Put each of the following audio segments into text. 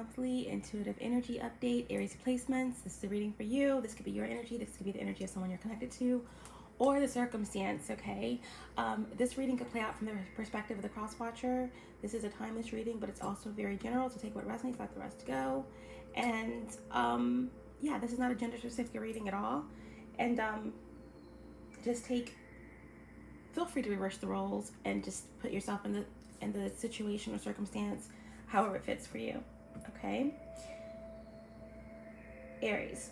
monthly intuitive energy update, Aries placements. This is a reading for you. This could be your energy. This could be the energy of someone you're connected to, or the circumstance, okay? This reading could play out from the perspective of the cross watcher. This is a timeless reading, but it's also very general, so take what resonates, let the rest go. And yeah, this is not a gender specific reading at all. And just feel free to reverse the roles and just put yourself in the situation or circumstance however it fits for you, okay? Aries.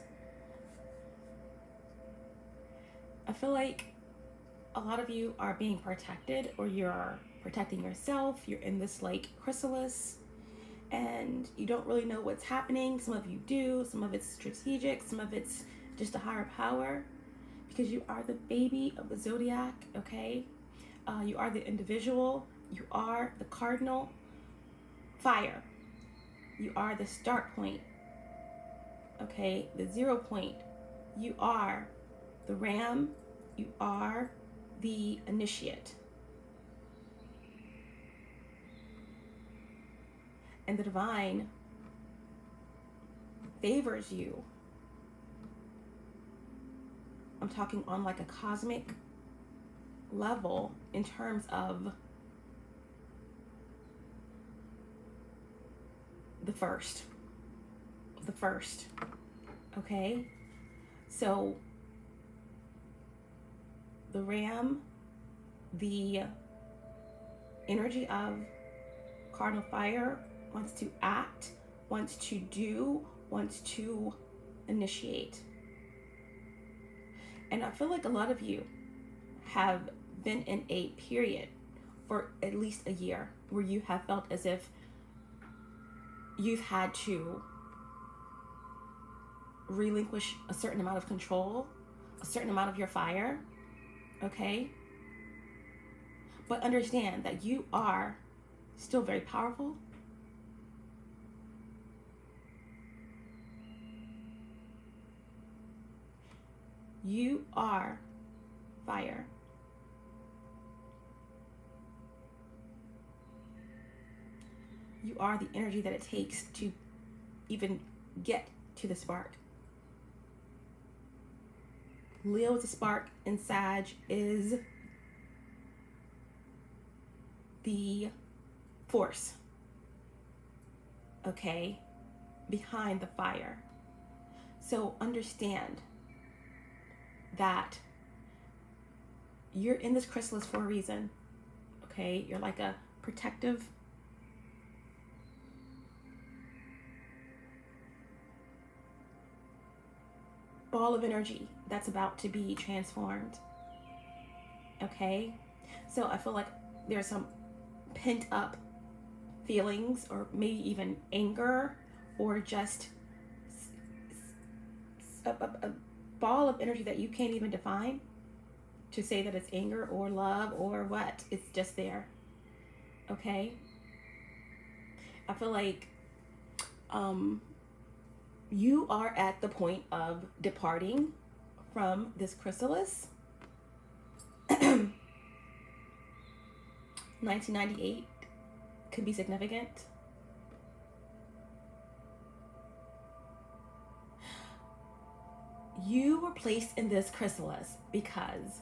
I feel like a lot of you are being protected, or you're protecting yourself. You're in this like chrysalis and you don't really know what's happening. Some of you do, some of it's strategic, some of it's just a higher power, because you are the baby of the zodiac, okay? You are the individual. You are the cardinal fire. You are the start point, okay? The 0 point. You are the ram. You are the initiate. And the divine favors you. I'm talking on like a cosmic level in terms of the first, okay? So the ram, the energy of cardinal fire, wants to act, wants to do, wants to initiate. And I feel like a lot of you have been in a period for at least a year where you have felt as if you've had to relinquish a certain amount of control, a certain amount of your fire, okay? But understand that you are still very powerful. You are fire. You are the energy that it takes to even get to the spark. Leo is a spark, and Sag is the force, okay, behind the fire. So understand that you're in this chrysalis for a reason, okay? You're like a protective ball of energy that's about to be transformed, okay? So I feel like there's some pent up feelings, or maybe even anger, or just a ball of energy that you can't even define to say that it's anger or love or what. It's just there, okay? I feel like you are at the point of departing from this chrysalis. 1998 could be significant. You were placed in this chrysalis because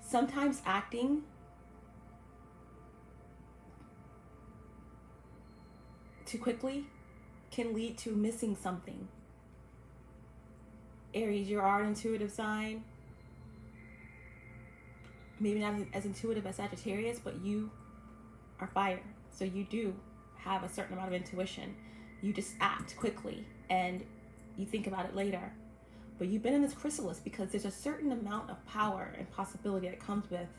sometimes acting too quickly can lead to missing something. Aries, you are an intuitive sign. Maybe not as intuitive as Sagittarius, but you are fire. So you do have a certain amount of intuition. You just act quickly and you think about it later. But you've been in this chrysalis because there's a certain amount of power and possibility that comes with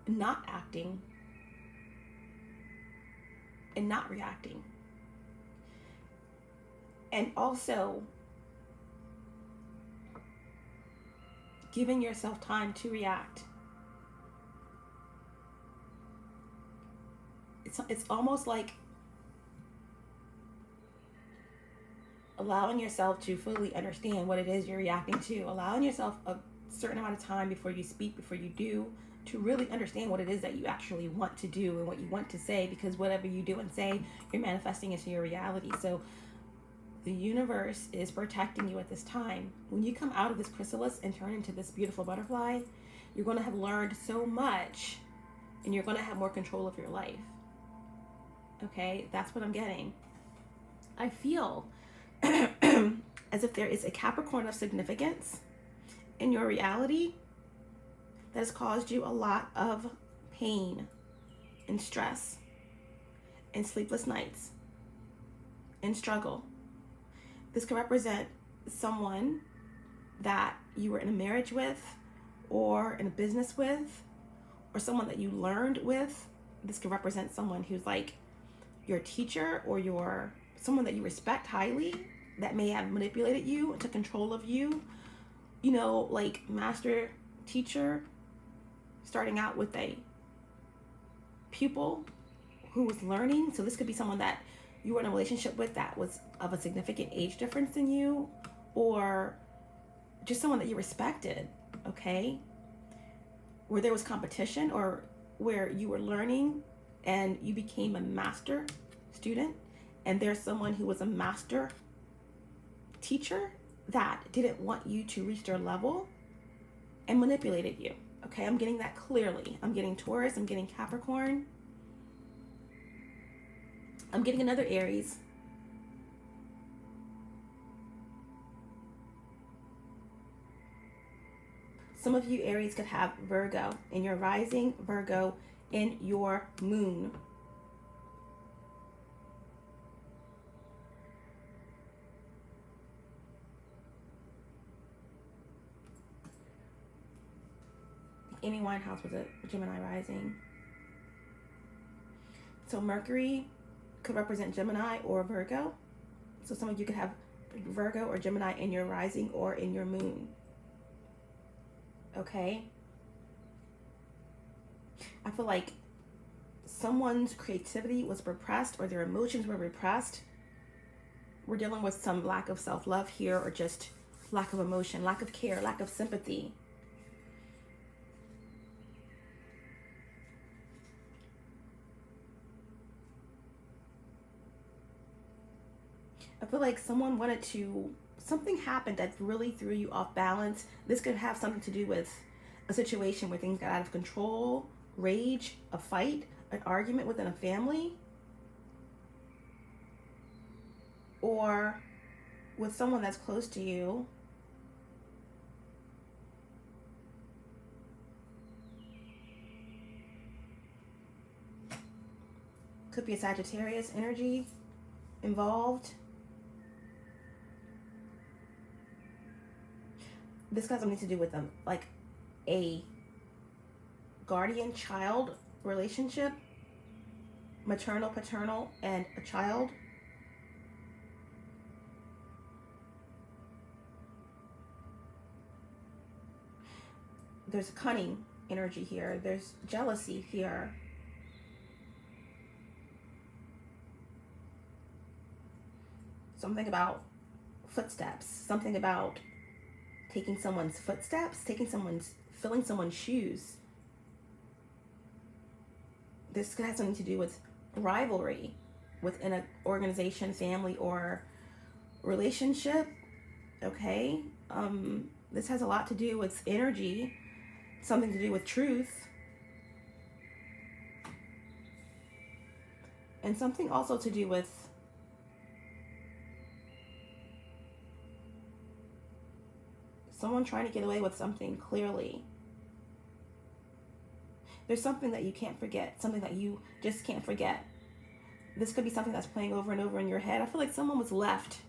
not acting and not reacting. And also giving yourself time to react. It's almost like allowing yourself to fully understand what it is you're reacting to, allowing yourself certain amount of time before you speak, before you do, to really understand what it is that you actually want to do and what you want to say, because whatever you do and say, you're manifesting into your reality. So the universe is protecting you at this time. When you come out of this chrysalis and turn into this beautiful butterfly, you're going to have learned so much and you're going to have more control of your life. Okay, that's what I'm getting. I feel as if there is a Capricorn of significance in your reality that has caused you a lot of pain and stress and sleepless nights and struggle. This could represent someone that you were in a marriage with, or in a business with, or someone that you learned with. This could represent someone who's like your teacher, or your someone that you respect highly, that may have manipulated you to control of you. You know, like master teacher starting out with a pupil who was learning. So this could be someone that you were in a relationship with that was of a significant age difference than you, or just someone that you respected, okay? Where there was competition, or where you were learning and you became a master student, and there's someone who was a master teacher that didn't want you to reach their level and manipulated you. Okay, I'm getting that clearly. I'm getting Taurus, I'm getting Capricorn. I'm getting another Aries. Some of you Aries could have Virgo in your rising, Virgo in your moon. Amy Winehouse was a Gemini rising. So Mercury could represent Gemini or Virgo. So some of you could have Virgo or Gemini in your rising or in your moon. Okay? I feel like someone's creativity was repressed, or their emotions were repressed. We're dealing with some lack of self-love here, or just lack of emotion, lack of care, lack of sympathy. I feel like someone wanted to, something happened that really threw you off balance. This could have something to do with a situation where things got out of control, rage, a fight, an argument within a family, or with someone that's close to you. Could be a Sagittarius energy involved. This has something to do with them, like a guardian-child relationship, maternal, paternal, and a child. There's cunning energy here. There's jealousy here. Something about footsteps, something about taking someone's footsteps, filling someone's shoes. This could have something to do with rivalry within an organization, family, or relationship. Okay? This has a lot to do with energy, something to do with truth, and something also to do with someone trying to get away with something clearly. There's something that you can't forget, something that you just can't forget. This could be something that's playing over and over in your head. I feel like someone was left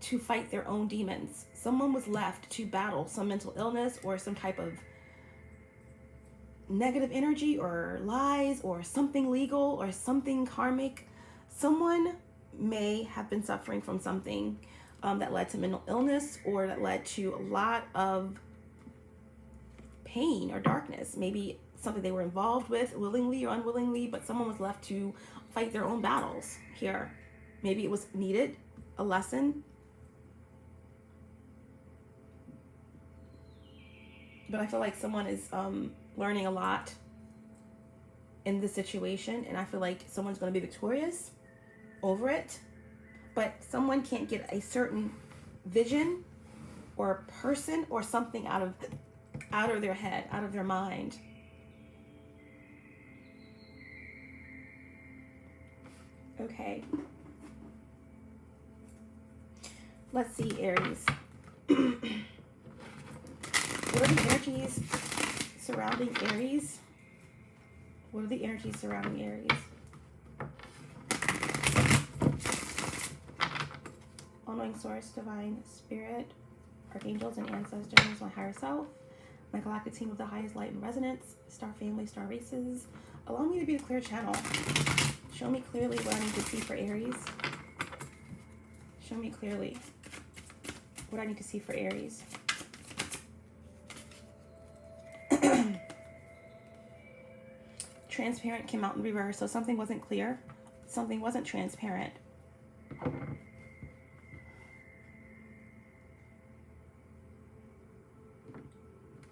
to fight their own demons. Someone was left to battle some mental illness or some type of negative energy or lies or something legal or something karmic. Someone may have been suffering from something that led to mental illness, or that led to a lot of pain or darkness. Maybe something they were involved with, willingly or unwillingly, but someone was left to fight their own battles here. Maybe it was needed, a lesson. But I feel like someone is learning a lot in this situation, and I feel like someone's going to be victorious over it. But someone can't get a certain vision or person or something out of their head, out of their mind. Okay. Let's see, Aries. What are the energies surrounding Aries? What are the energies surrounding Aries? All-knowing source, divine spirit, archangels and ancestors, my higher self, my galactic team of the highest light and resonance, star family, star races. Allow me to be a clear channel. Show me clearly what I need to see for Aries. Show me clearly what I need to see for Aries. Transparent came out in reverse, so something wasn't clear. Something wasn't transparent.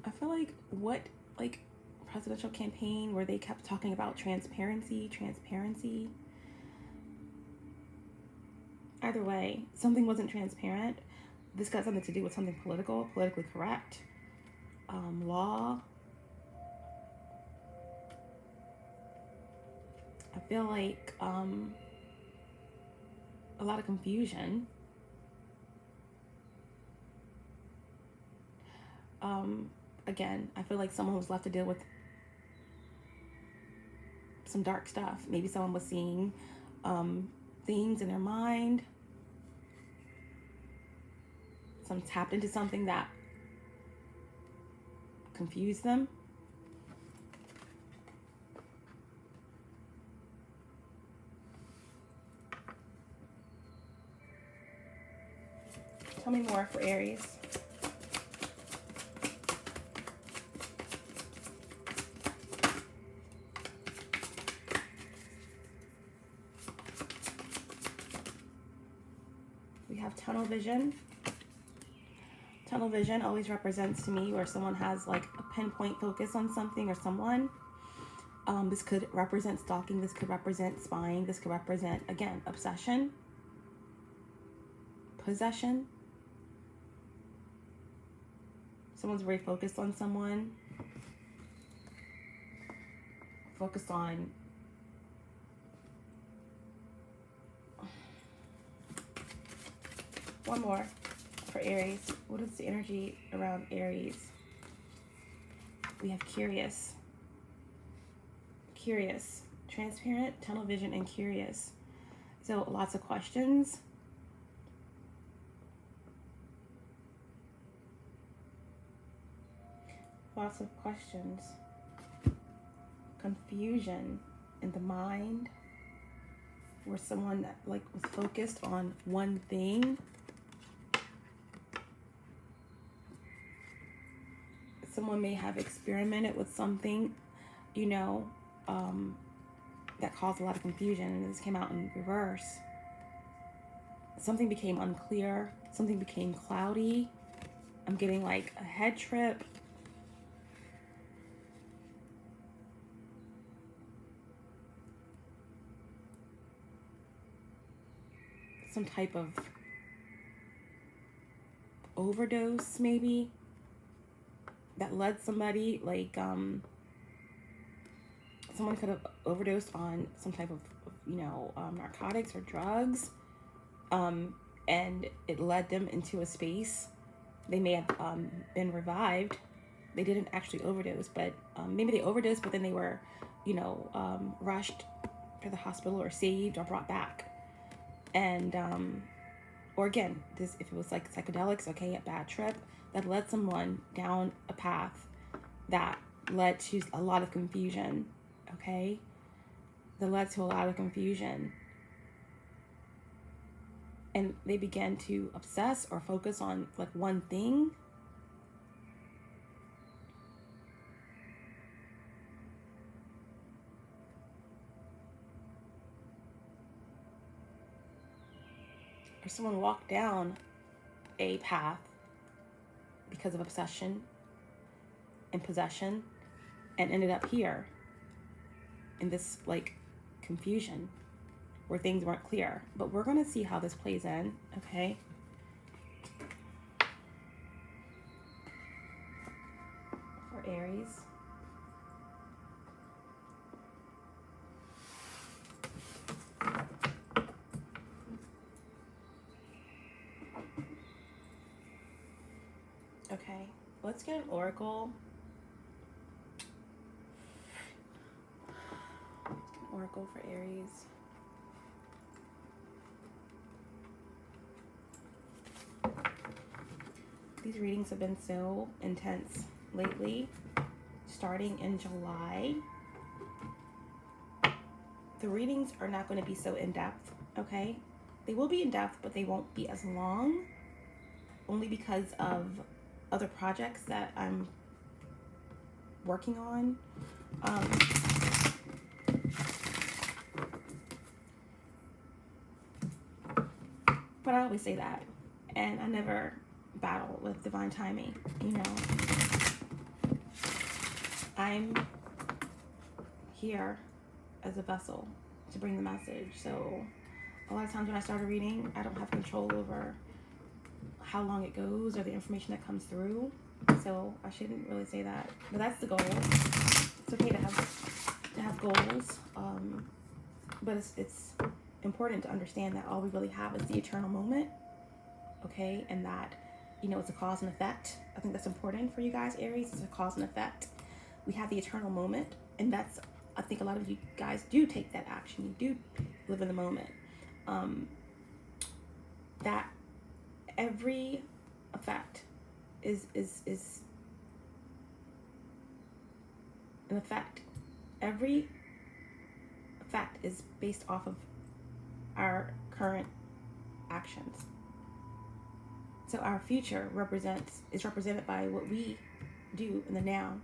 I feel like presidential campaign where they kept talking about transparency. Either way, something wasn't transparent. This got something to do with something political, politically correct, law. I feel like a lot of confusion. Again, I feel like someone was left to deal with some dark stuff. Maybe someone was seeing things in their mind. Some tapped into something that confused them. Tell me more for Aries. We have tunnel vision. Tunnel vision always represents to me where someone has like a pinpoint focus on something or someone. This could represent stalking. This could represent spying. This could represent, again, obsession, possession. Someone's very focused on someone. Focused on one more for Aries. What is the energy around Aries? We have curious, transparent, tunnel vision, and curious. So lots of questions. Lots of questions. Confusion in the mind, where someone like was focused on one thing. Someone may have experimented with something, you know, that caused a lot of confusion, and this came out in reverse. Something became unclear. Something became cloudy. I'm getting like a head trip. Some type of overdose, maybe, that led somebody, like, someone could have overdosed on some type of, you know, narcotics or drugs, and it led them into a space. They may have been revived. They didn't actually overdose, but maybe they overdosed, but then they were, you know, rushed to the hospital or saved or brought back. And, or again, this, if it was like psychedelics, okay, a bad trip that led someone down a path that led to a lot of confusion, okay? That led to a lot of confusion. And they began to obsess or focus on like one thing. Or someone walked down a path because of obsession, in possession and ended up here in this like confusion where things weren't clear. But we're going to see how this plays in, okay? For Aries. Okay, let's get an oracle. Oracle for Aries. These readings have been so intense lately, starting in July. The readings are not going to be so in-depth, okay? They will be in-depth, but they won't be as long, only because of other projects that I'm working on. But I always say that, and I never battle with divine timing, you know. I'm here as a vessel to bring the message. So a lot of times when I start a reading, I don't have control over how long it goes or the information that comes through. So I shouldn't really say that, but that's the goal. It's okay to have goals, but it's important to understand that all we really have is the eternal moment, okay? And that, you know, it's a cause and effect. I think that's important for you guys, Aries. It's a cause and effect. We have the eternal moment, and that's, I think a lot of you guys do take that action. You do live in the moment. That every effect is an effect. Every effect is based off of our current actions. So our future is represented by what we do in the now.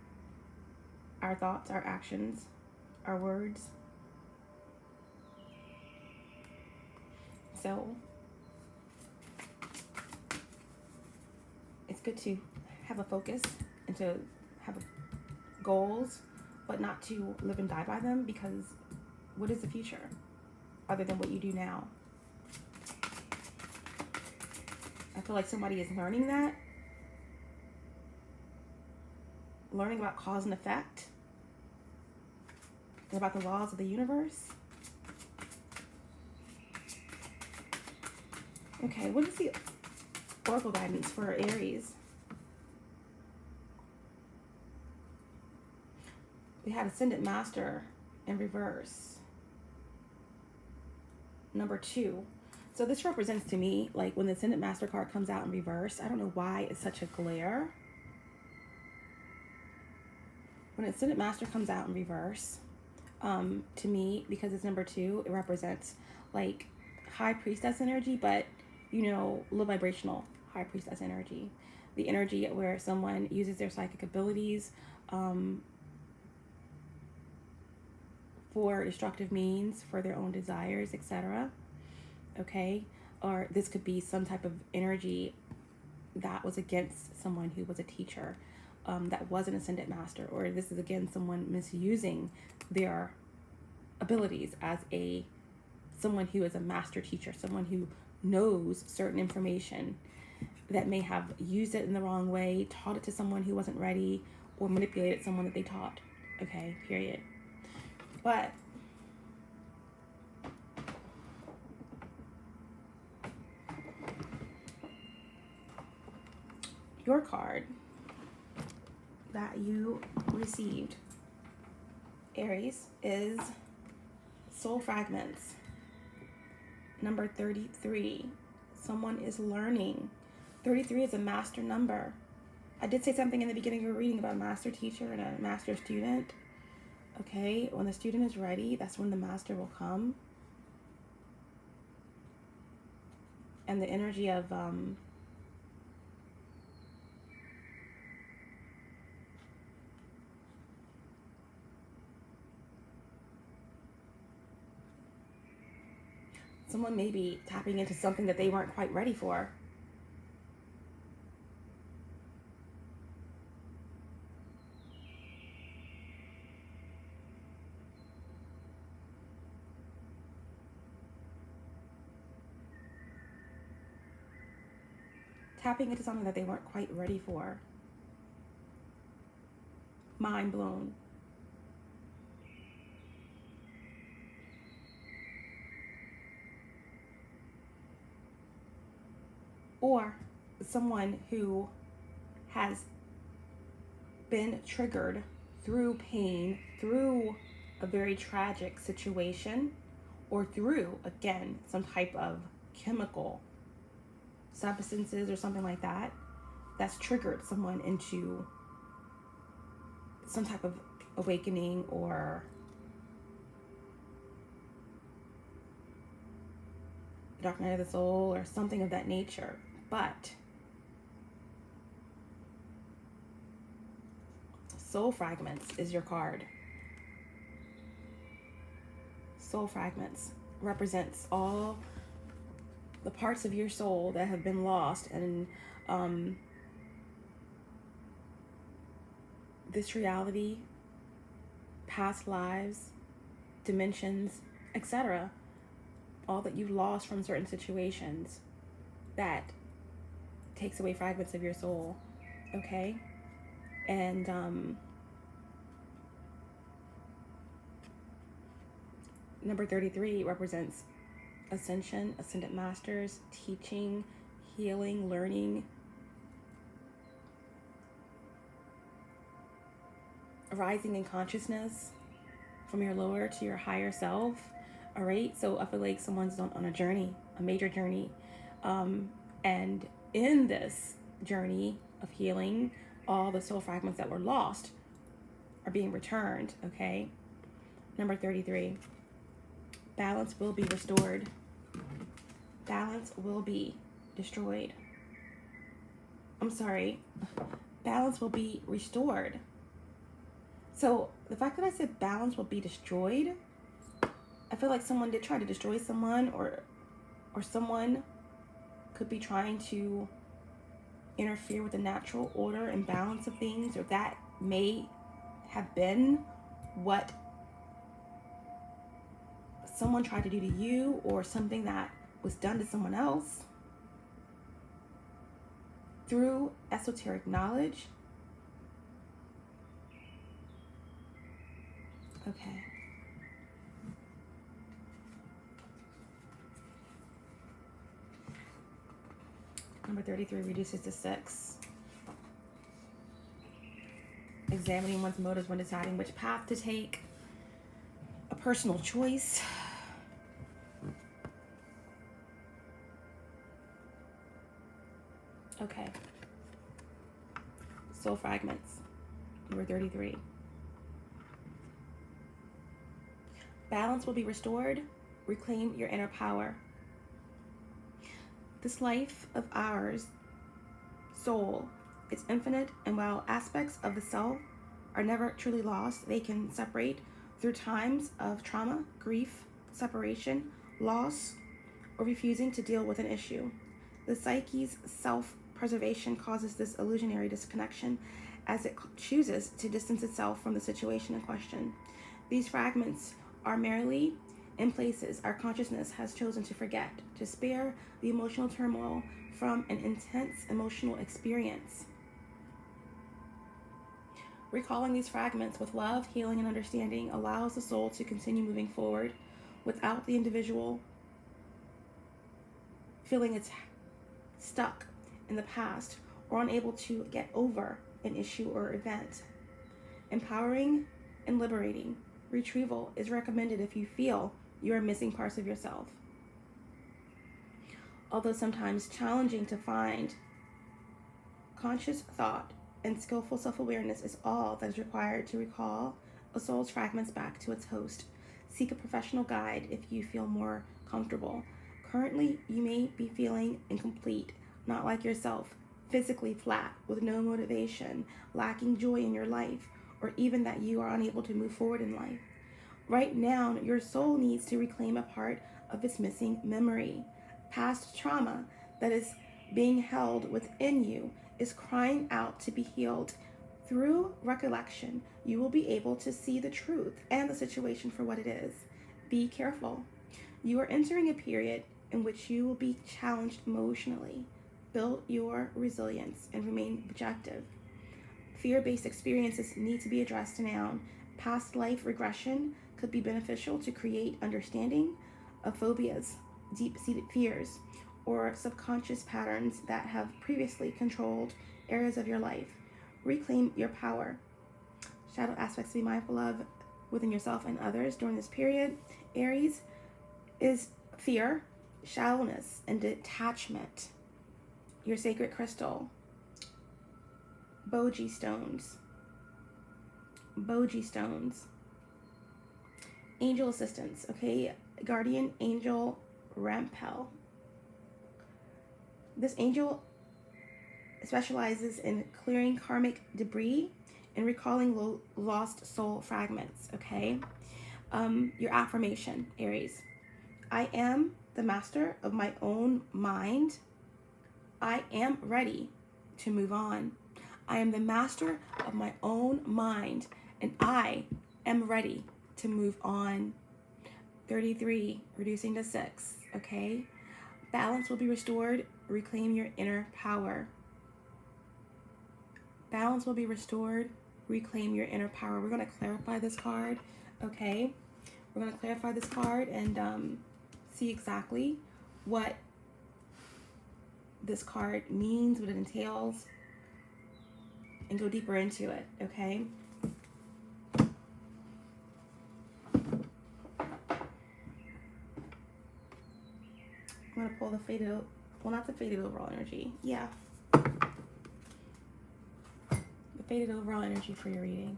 Our thoughts, our actions, our words. So it's good to have a focus and to have goals, but not to live and die by them, because what is the future other than what you do now? I feel like somebody is learning that. Learning about cause and effect. And about the laws of the universe. Okay, what is the oracle guidance for Aries? We had Ascendant Master in reverse. Number 2. So this represents to me, like when the Ascendant Master card comes out in reverse, I don't know why it's such a glare. When Ascendant Master comes out in reverse, to me, because it's number 2, it represents like High Priestess energy, but, you know, low vibrational High Priestess energy. The energy where someone uses their psychic abilities for destructive means, for their own desires, etc. Okay? Or this could be some type of energy that was against someone who was a teacher, that was an Ascendant Master. Or this is, again, someone misusing their abilities as someone who is a master teacher, someone who knows certain information that may have used it in the wrong way, taught it to someone who wasn't ready, or manipulated someone that they taught. Okay, period. But your card that you received, Aries, is Soul Fragments. Number 33. Someone is learning. 33 is a master number. I did say something in the beginning of your reading about a master teacher and a master student. Okay, when the student is ready, that's when the master will come. And the energy of someone may be tapping into something that they weren't quite ready for. tapping into something that they weren't quite ready for. Mind blown. Or someone who has been triggered through pain, through a very tragic situation, or through, again, some type of chemical substances or something like that, that's triggered someone into some type of awakening or dark night of the soul or something of that nature. But soul fragments is your card. Soul fragments represents all the parts of your soul that have been lost and this reality, past lives, dimensions, etc. All that you've lost from certain situations that takes away fragments of your soul, okay? And number 33 represents ascension, ascended masters, teaching, healing, learning, rising in consciousness from your lower to your higher self. All right, so I feel like someone's on a journey, a major journey, and in this journey of healing, all the soul fragments that were lost are being returned, okay? Number 33, balance will be restored. Balance will be destroyed. I'm sorry, balance will be restored. So the fact that I said balance will be destroyed, I feel like someone did try to destroy someone, or someone could be trying to interfere with the natural order and balance of things, or that may have been what someone tried to do to you, or something that was done to someone else through esoteric knowledge. Okay. Number 33 reduces to 6. Examining one's motives when deciding which path to take. A personal choice. Okay. Soul fragments. Number 33. Balance will be restored. Reclaim your inner power. This life of ours, soul, is infinite, and while aspects of the self are never truly lost, they can separate through times of trauma, grief, separation, loss, or refusing to deal with an issue. The psyche's self-preservation causes this illusionary disconnection as it chooses to distance itself from the situation in question. These fragments are merely in places our consciousness has chosen to forget, to spare the emotional turmoil from an intense emotional experience. Recalling these fragments with love, healing, and understanding allows the soul to continue moving forward without the individual feeling it's stuck in the past or unable to get over an issue or event. Empowering and liberating retrieval is recommended if you feel you are missing parts of yourself. Although sometimes challenging to find, conscious thought and skillful self-awareness is all that is required to recall a soul's fragments back to its host. Seek a professional guide if you feel more comfortable. Currently, you may be feeling incomplete, not like yourself, physically flat, with no motivation, lacking joy in your life, or even that you are unable to move forward in life. Right now, your soul needs to reclaim a part of its missing memory. Past trauma that is being held within you is crying out to be healed. Through recollection, you will be able to see the truth and the situation for what it is. Be careful. You are entering a period in which you will be challenged emotionally, Build your resilience and remain objective. Fear-based experiences need to be addressed now. Past life regression could be beneficial to create understanding of phobias, deep-seated fears, or subconscious patterns that have previously controlled areas of your life. Reclaim your power. Shadow aspects to be mindful of within yourself and others during this period. Aries is fear, shallowness, and detachment. Your sacred crystal. Boji stones. Boji stones. Angel assistance, okay? Guardian angel Rampel. This angel specializes in clearing karmic debris and recalling lost soul fragments, okay? Your affirmation, Aries. I am the master of my own mind. I am ready to move on. I am the master of my own mind, and I am ready to move on. 33, reducing to 6, okay? Balance will be restored. Reclaim your inner power. Balance will be restored. Reclaim your inner power. We're going to clarify this card, okay? We're going to clarify this card and see exactly what this card means, what it entails, and go deeper into it, okay? I'm going to pull the faded, well, not the faded overall energy. Yeah. The faded overall energy for your reading.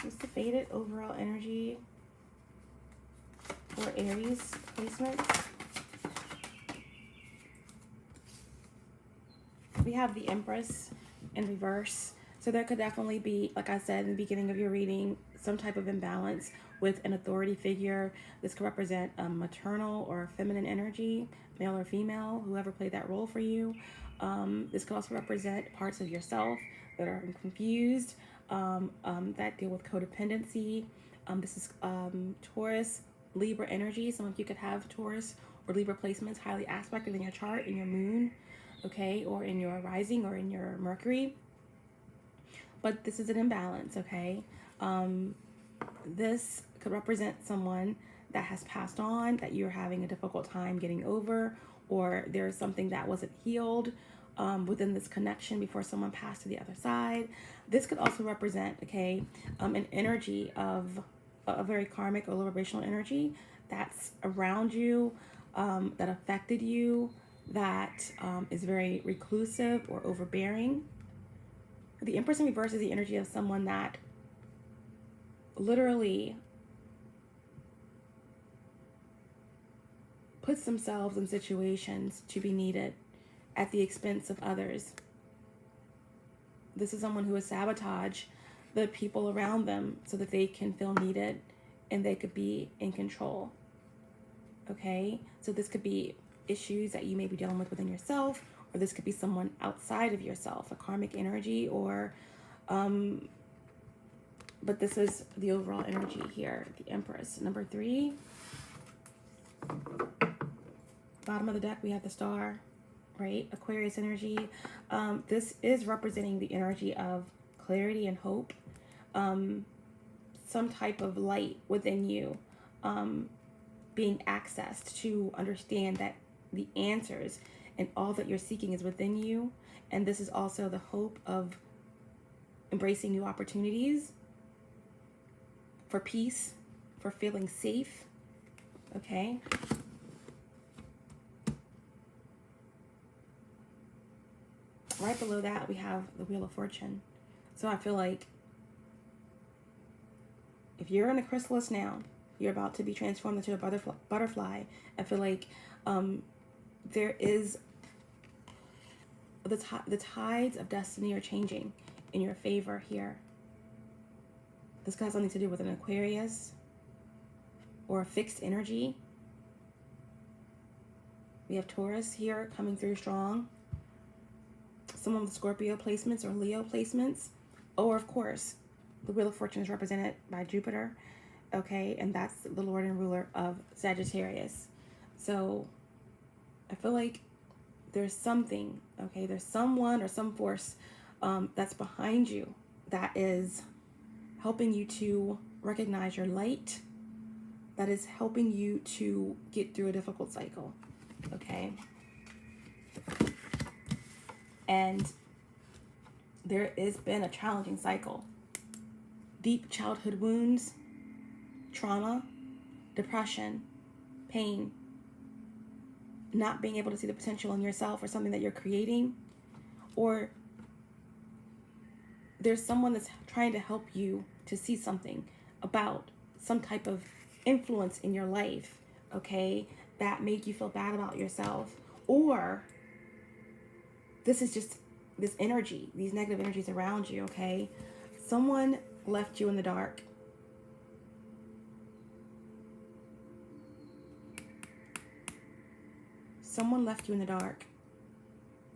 What's the faded overall energy for Aries placements? We have the Empress in reverse. So there could definitely be, like I said in the beginning of your reading, some type of imbalance with an authority figure. This could represent a maternal or feminine energy, male or female, whoever played that role for you. This could also represent parts of yourself that are confused, that deal with codependency. This is Taurus, Libra energy. Some of you could have Taurus or Libra placements highly aspected in your chart, in your moon, okay, or in your rising or in your Mercury. But this is an imbalance, okay? This could represent someone that has passed on, that you're having a difficult time getting over, or there's something that wasn't healed within this connection before someone passed to the other side. This could also represent, okay, an energy of a very karmic or low vibrational energy that's around you, that affected you, that is very reclusive or overbearing. The Empress in reverse is the energy of someone that literally puts themselves in situations to be needed at the expense of others. This is someone who would sabotage the people around them so that they can feel needed and they could be in control. Okay? So this could be issues that you may be dealing with within yourself, or this could be someone outside of yourself, a karmic energy, or but this is the overall energy here, the Empress. Number 3, bottom of the deck, we have the Star, right? Aquarius energy. This is representing the energy of clarity and hope, some type of light within you, being accessed to understand that the answers and all that you're seeking is within you. And this is also the hope of embracing new opportunities, for peace, for feeling safe, okay? Right below that, we have the Wheel of Fortune. So I feel like if you're in a chrysalis now, you're about to be transformed into a butterfly. I feel like there is the tides of destiny are changing in your favor here. This could have something to do with an Aquarius or a fixed energy. We have Taurus here coming through strong. Some of the Scorpio placements or Leo placements. Or, of course, the Wheel of Fortune is represented by Jupiter. Okay, and that's the Lord and ruler of Sagittarius. So I feel like there's something, okay, there's someone or some force that's behind you that is helping you to recognize your light, that is helping you to get through a difficult cycle, okay? And there has been a challenging cycle. Deep childhood wounds, trauma, depression, pain, not being able to see the potential in yourself or something that you're creating, or there's someone that's trying to help you to see something about some type of influence in your life, okay, that made you feel bad about yourself. Or this is just this energy, these negative energies around you, okay? Someone left you in the dark. Someone left you in the dark.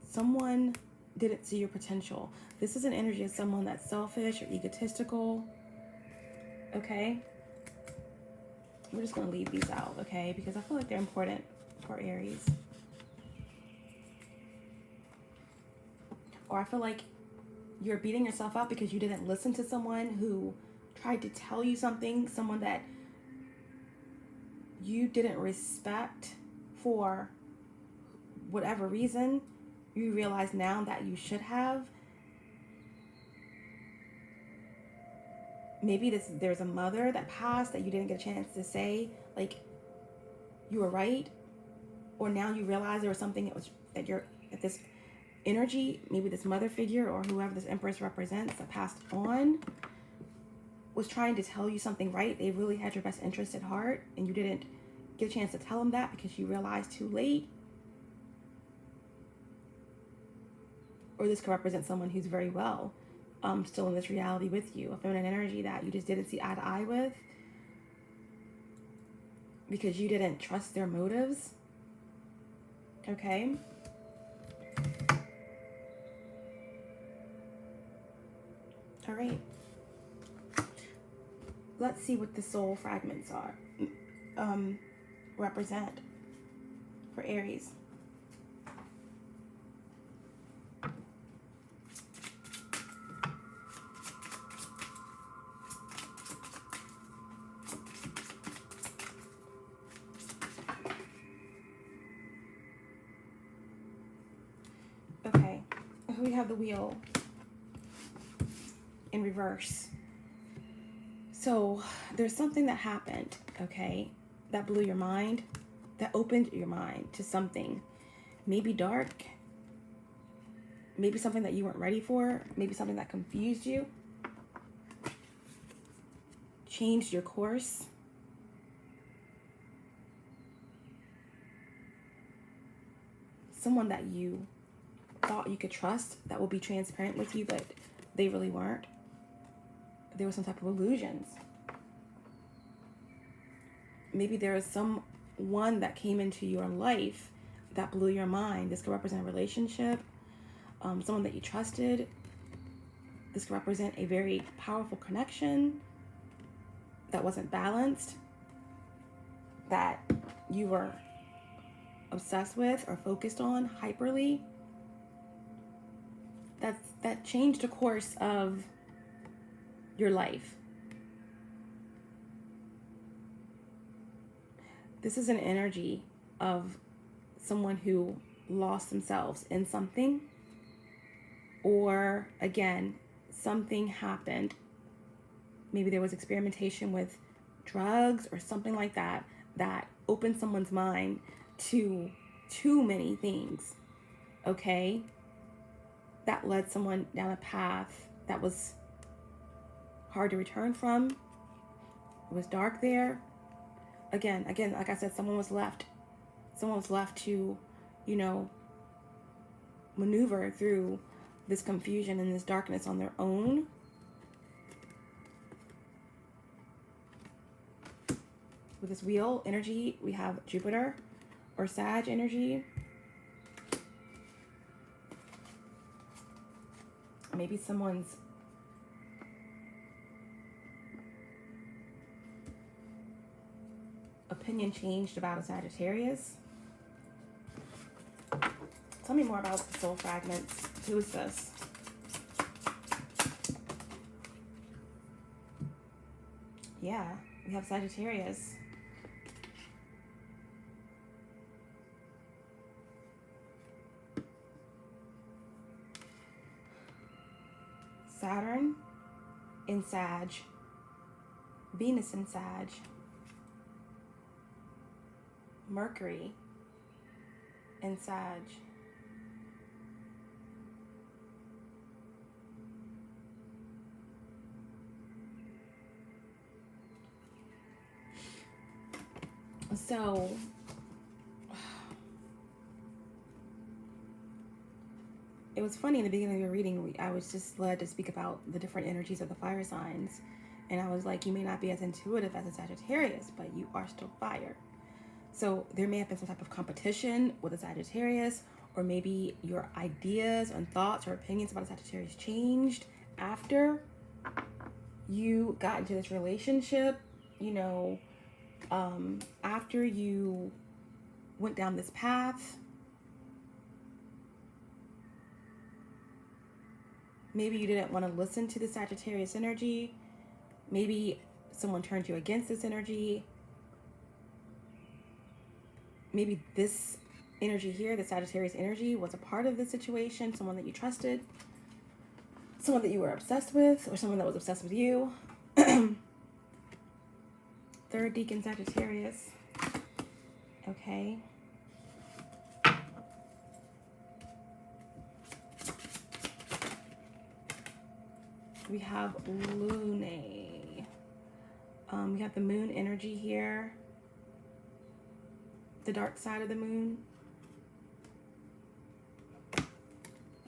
Someone didn't see your potential. This is an energy of someone that's selfish or egotistical, okay? We're just going to leave these out, okay? Because I feel like they're important for Aries. Or I feel like you're beating yourself up because you didn't listen to someone who tried to tell you something, someone that you didn't respect for whatever reason. You realize now that you should have. Maybe there's a mother that passed that you didn't get a chance to say, like, you were right. Or now you realize there was something that you're at this energy, maybe this mother figure or whoever this Empress represents that passed on was trying to tell you something right. They really had your best interest at heart and you didn't get a chance to tell them that because you realized too late. Or this could represent someone who's very well still in this reality with you, a feminine energy that you just didn't see eye to eye with because you didn't trust their motives, okay? All right. Let's see what the soul fragments are, represent for Aries. Okay, we have the wheel in reverse. So there's something that happened, okay, that blew your mind, that opened your mind to something, maybe dark, maybe something that you weren't ready for, maybe something that confused you, changed your course. Someone that you thought you could trust, that will be transparent with you, but they really weren't. There was some type of illusions. Maybe there is someone that came into your life that blew your mind. This could represent a relationship, someone that you trusted. This could represent a very powerful connection that wasn't balanced, that you were obsessed with or focused on hyperly. That changed the course of your life. This is an energy of someone who lost themselves in something, or again, something happened. Maybe there was experimentation with drugs or something like that that opened someone's mind to too many things, okay? That led someone down a path that was hard to return from. It was dark there. Again, like I said, someone was left to, maneuver through this confusion and this darkness on their own. With this wheel energy, we have Jupiter or Sag energy. maybe someone's opinion changed about a Sagittarius. Tell me more about the soul fragments. Who is this? Yeah, we have Sagittarius. Saturn in Sag. Venus in Sag. Mercury in Sag. So, it was funny in the beginning of your reading, I was just led to speak about the different energies of the fire signs. And I was like, you may not be as intuitive as a Sagittarius, but you are still fire. So there may have been some type of competition with a Sagittarius, or maybe your ideas and thoughts or opinions about a Sagittarius changed after you got into this relationship, you know, after you went down this path. Maybe you didn't want to listen to the Sagittarius energy. Maybe someone turned you against this energy. Maybe this energy here, the Sagittarius energy, was a part of the situation, someone that you trusted, someone that you were obsessed with, or someone that was obsessed with you. Third Deacon Sagittarius. Okay. We have Lune. We have the moon energy here. The dark side of the moon.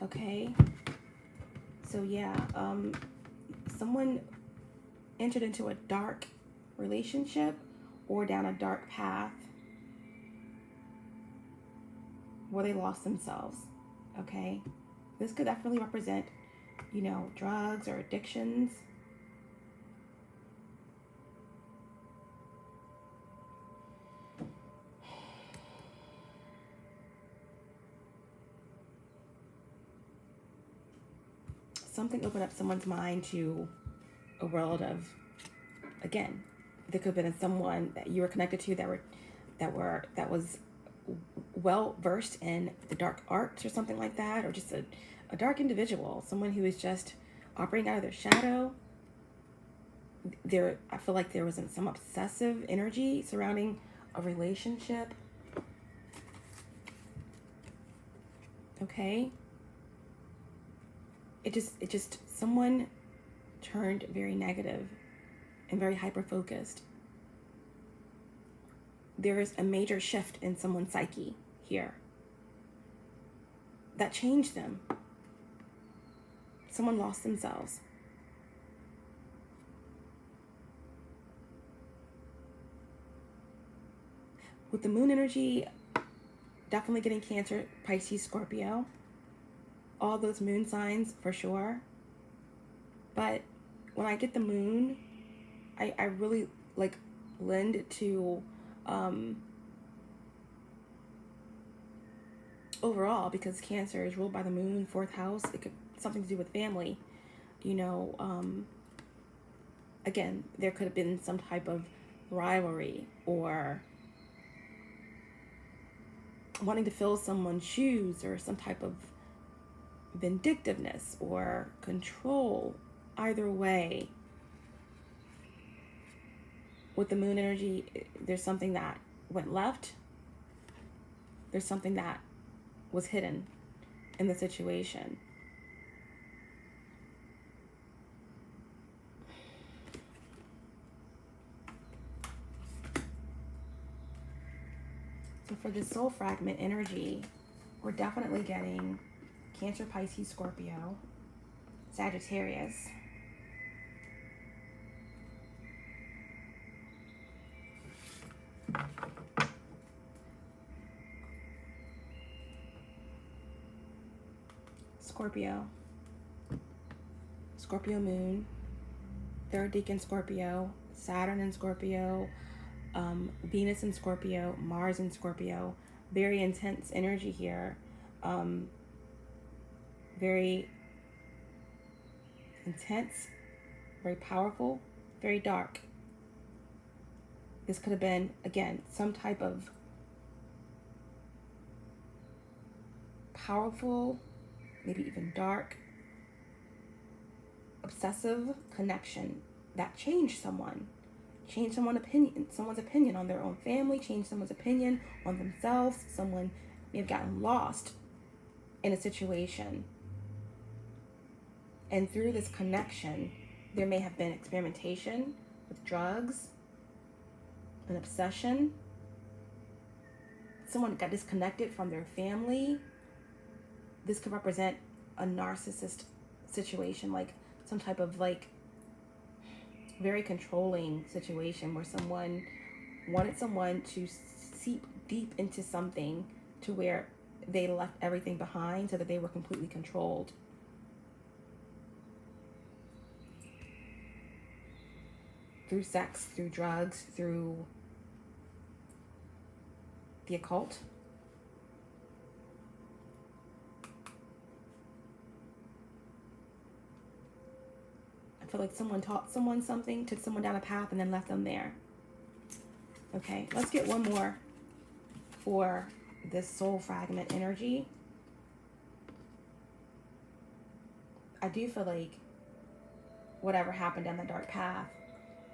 Okay. So yeah, someone entered into a dark relationship or down a dark path where they lost themselves. Okay. This could definitely represent, you know, drugs or addictions. Something opened up someone's mind to a world of, again, there could have been someone that you were connected to that was well versed in the dark arts or something like that, or just a dark individual, someone who is just operating out of their shadow. I feel like there was some obsessive energy surrounding a relationship. Okay. It just someone turned very negative and very hyper-focused. There is a major shift in someone's psyche here that changed them. Someone lost themselves. With the moon energy, definitely getting Cancer, Pisces, Scorpio. All those moon signs for sure. But when I get the moon, I really like lend to overall, because Cancer is ruled by the moon, fourth house. It could something to do with family, you know. Again, there could have been some type of rivalry or wanting to fill someone's shoes, or some type of vindictiveness or control. Either way, with the moon energy, there's something that went left. There's something that was hidden in the situation. So for the soul fragment energy, we're definitely getting Cancer, Pisces, Scorpio, Sagittarius. Scorpio. Scorpio Moon, third decan Scorpio, Saturn in Scorpio, Venus in Scorpio, Mars in Scorpio. Very intense energy here. Very intense, very powerful, very dark. This could have been, again, some type of powerful, maybe even dark, obsessive connection that changed someone's opinion on their own family, changed someone's opinion on themselves. Someone may have gotten lost in a situation. And through this connection, there may have been experimentation with drugs, an obsession. Someone got disconnected from their family. This could represent a narcissist situation, like some type of like very controlling situation where someone wanted someone to seep deep into something to where they left everything behind so that they were completely controlled. Through sex, through drugs, through the occult. I feel like someone taught someone something, took someone down a path, and then left them there. Okay, let's get one more for this soul fragment energy. I do feel like whatever happened down that dark path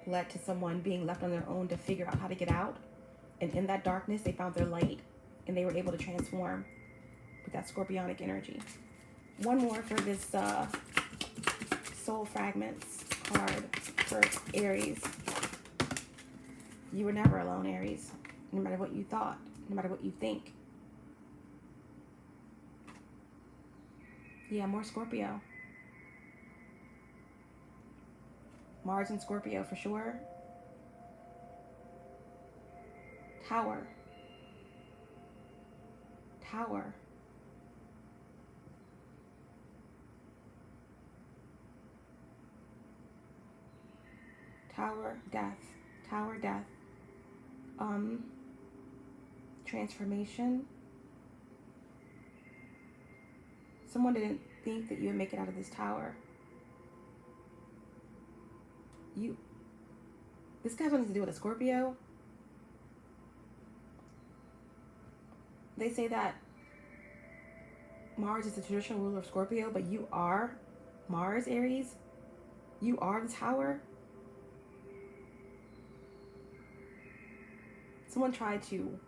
led to someone being left on their own to figure out how to get out. And in that darkness, they found their light and they were able to transform with that scorpionic energy. One more for this soul fragments card for Aries. You were never alone, Aries. No matter what you thought, no matter what you think. Yeah, more Scorpio. Mars and Scorpio for sure. Tower. Tower. Tower, death. Tower, death. Transformation. Someone didn't think that you would make it out of this tower. This has something to do with a Scorpio. They say that Mars is the traditional ruler of Scorpio, but you are Mars, Aries. You are the tower. Someone tried to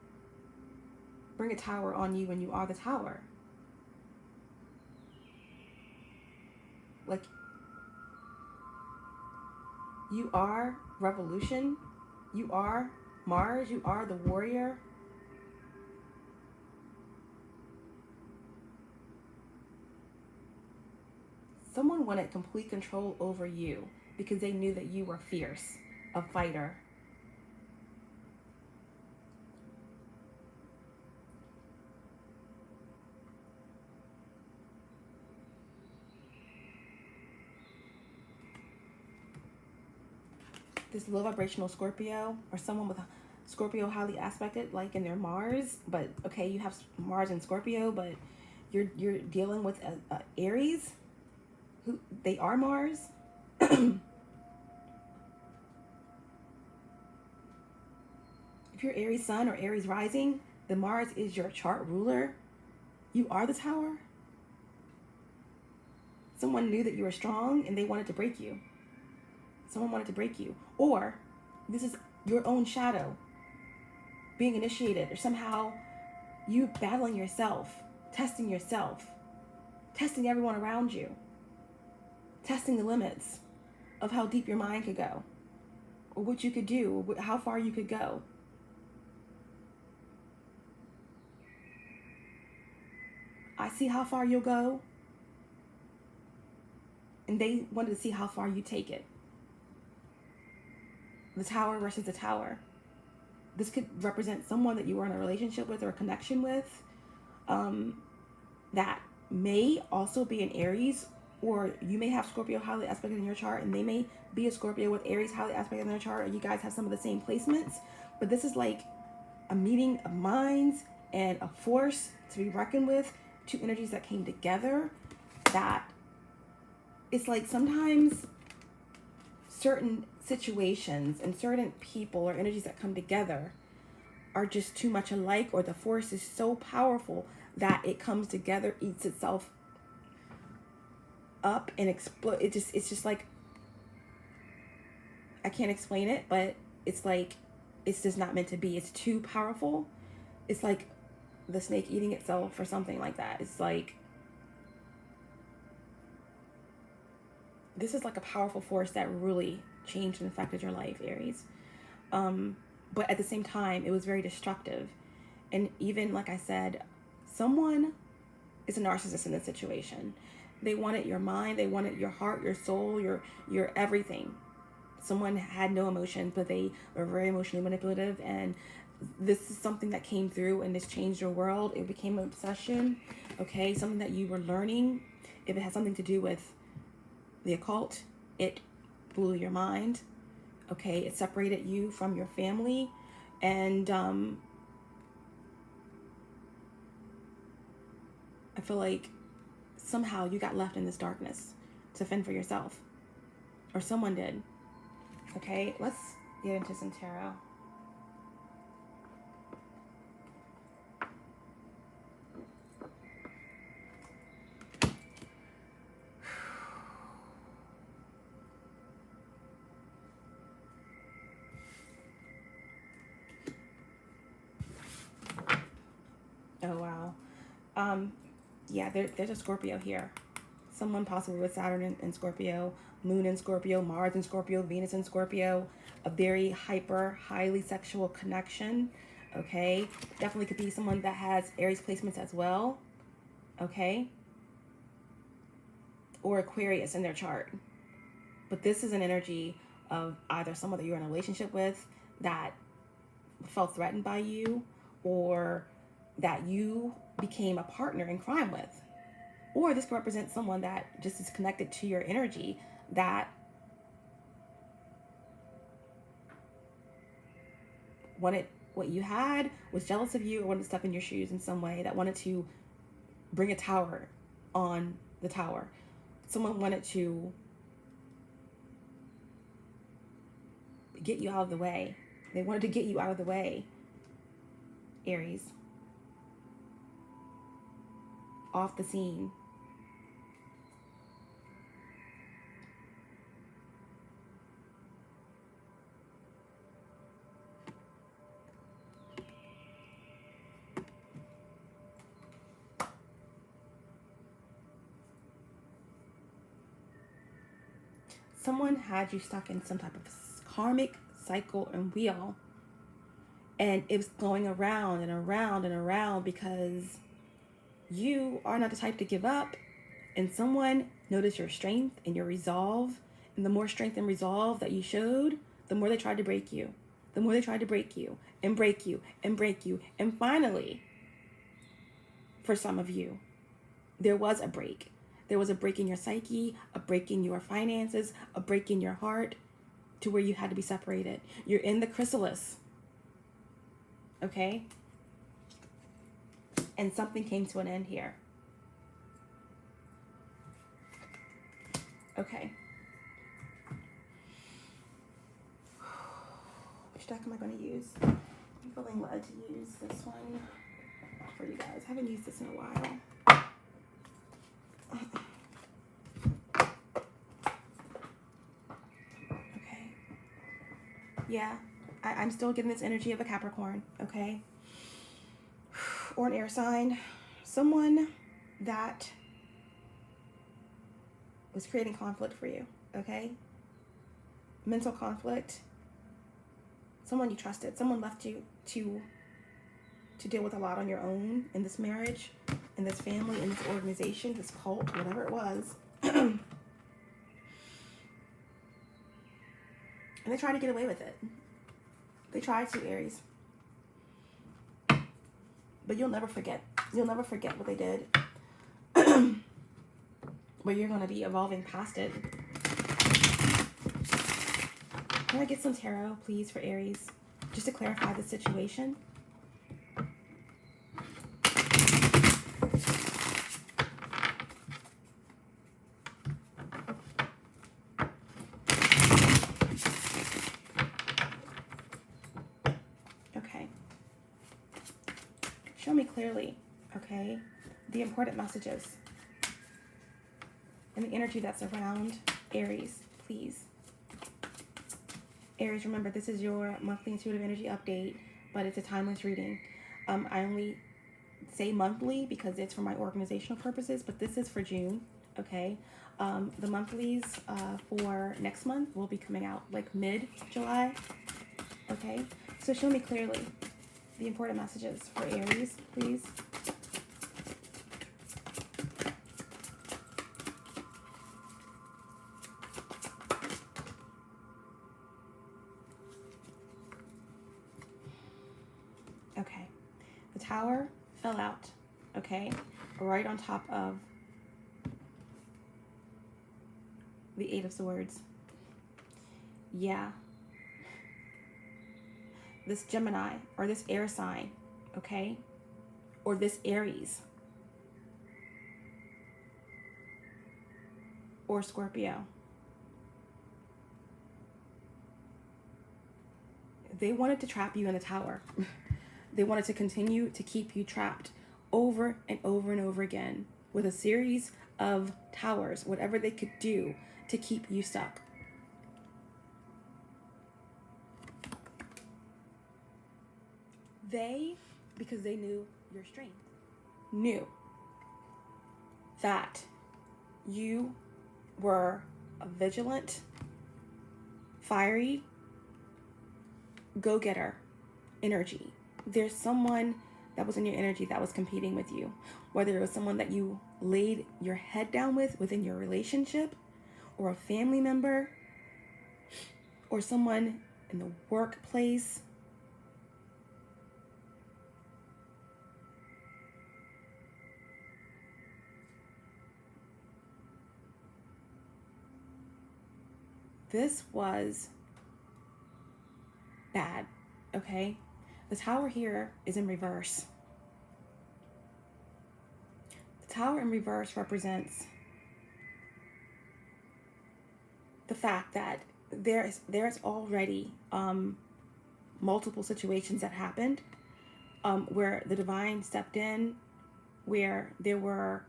bring a tower on you when you are the tower. Like, you are revolution. You are Mars. You are the warrior. Someone wanted complete control over you because they knew that you were fierce, a fighter. This low vibrational Scorpio, or someone with a Scorpio highly aspected, like in their Mars, but okay, you have Mars and Scorpio, but you're dealing with a Aries, who they are Mars. If you're Aries Sun or Aries Rising, the Mars is your chart ruler. You are the tower. Someone knew that you were strong and they wanted to break you. Someone wanted to break you. Or this is your own shadow being initiated, or somehow you battling yourself, testing everyone around you, testing the limits of how deep your mind could go, or what you could do, or how far you could go. I see how far you'll go, and they wanted to see how far you take it. The tower versus the tower. This could represent someone that you were in a relationship with or a connection with, that may also be an Aries or you may have Scorpio highly aspected in your chart, and they may be a Scorpio with Aries highly aspected in their chart, or you guys have some of the same placements. But this is like a meeting of minds and a force to be reckoned with, two energies that came together. That it's like sometimes certain situations and certain people or energies that come together are just too much alike, or the force is so powerful that it comes together, eats itself up, and explode. It's just like, I can't explain it, but it's like, it's just not meant to be. It's too powerful. It's like the snake eating itself or something like that. It's like, this is like a powerful force that really changed and affected your life, Aries. But at the same time, it was very destructive. And even, like I said, someone is a narcissist in this situation. They wanted your mind, they wanted your heart, your soul, your everything. Someone had no emotions, but they were very emotionally manipulative, and this is something that came through, and this changed your world. It became an obsession, okay? Something that you were learning. If it has something to do with the occult, it blew your mind, okay? It separated you from your family, and I feel like somehow you got left in this darkness to fend for yourself, or someone did. Okay, let's get into some tarot. Oh, wow. Yeah, there's a Scorpio here. Someone possibly with Saturn in Scorpio, Moon in Scorpio, Mars in Scorpio, Venus in Scorpio. A very highly sexual connection. Okay, definitely could be someone that has Aries placements as well. Okay, or Aquarius in their chart. But this is an energy of either someone that you're in a relationship with that felt threatened by you, or that you became a partner in crime with. Or this could represent someone that just is connected to your energy, that wanted what you had, was jealous of you, or wanted to step in your shoes in some way, that wanted to bring a tower on the tower. Someone wanted to get you out of the way. They wanted to get you out of the way, Aries. Off the scene. Someone had you stuck in some type of karmic cycle and wheel, and it was going around and around and around because you are not the type to give up, and someone noticed your strength and your resolve, and the more strength and resolve that you showed, the more they tried to break you. The more they tried to break you and break you and break you. And finally, for some of you, there was a break. There was a break in your psyche, a break in your finances, a break in your heart, to where you had to be separated. You're in the chrysalis, okay? And something came to an end here. Okay. Which deck am I going to use? I'm feeling led to use this one for you guys. I haven't used this in a while. Okay. Yeah, I'm still getting this energy of a Capricorn, okay? Or an air sign. Someone that was creating conflict for you, okay? Mental conflict. Someone you trusted. Someone left you to deal with a lot on your own in this marriage, in this family, in this organization, this cult, whatever it was. And they tried to get away with it. They tried to, Aries. But you'll never forget. You'll never forget what they did. but you're going to be evolving past it. Can I get some tarot, please, for Aries, just to clarify the situation? Okay. Show me clearly, okay, the important messages and the energy that's around Aries, please. Aries, remember, this is your monthly intuitive energy update, but it's a timeless reading. I only say monthly because it's for my organizational purposes, but this is for June, okay? The monthlies for next month will be coming out like mid-July, okay? So show me clearly the important messages for Aries, please. Okay, the Tower fell out, okay, right on top of the Eight of Swords. Yeah. This Gemini or this air sign, okay, or this Aries or Scorpio, they wanted to trap you in the Tower. They wanted to continue to keep you trapped over and over and over again with a series of towers, whatever they could do to keep you stuck. They, because they knew your strength, knew that you were a vigilant, fiery, go-getter energy. There's someone that was in your energy that was competing with you, whether it was someone that you laid your head down with within your relationship, or a family member, or someone in the workplace. This was bad, okay? The Tower here is in reverse. The Tower in reverse represents the fact that there's already multiple situations that happened where the divine stepped in, where there were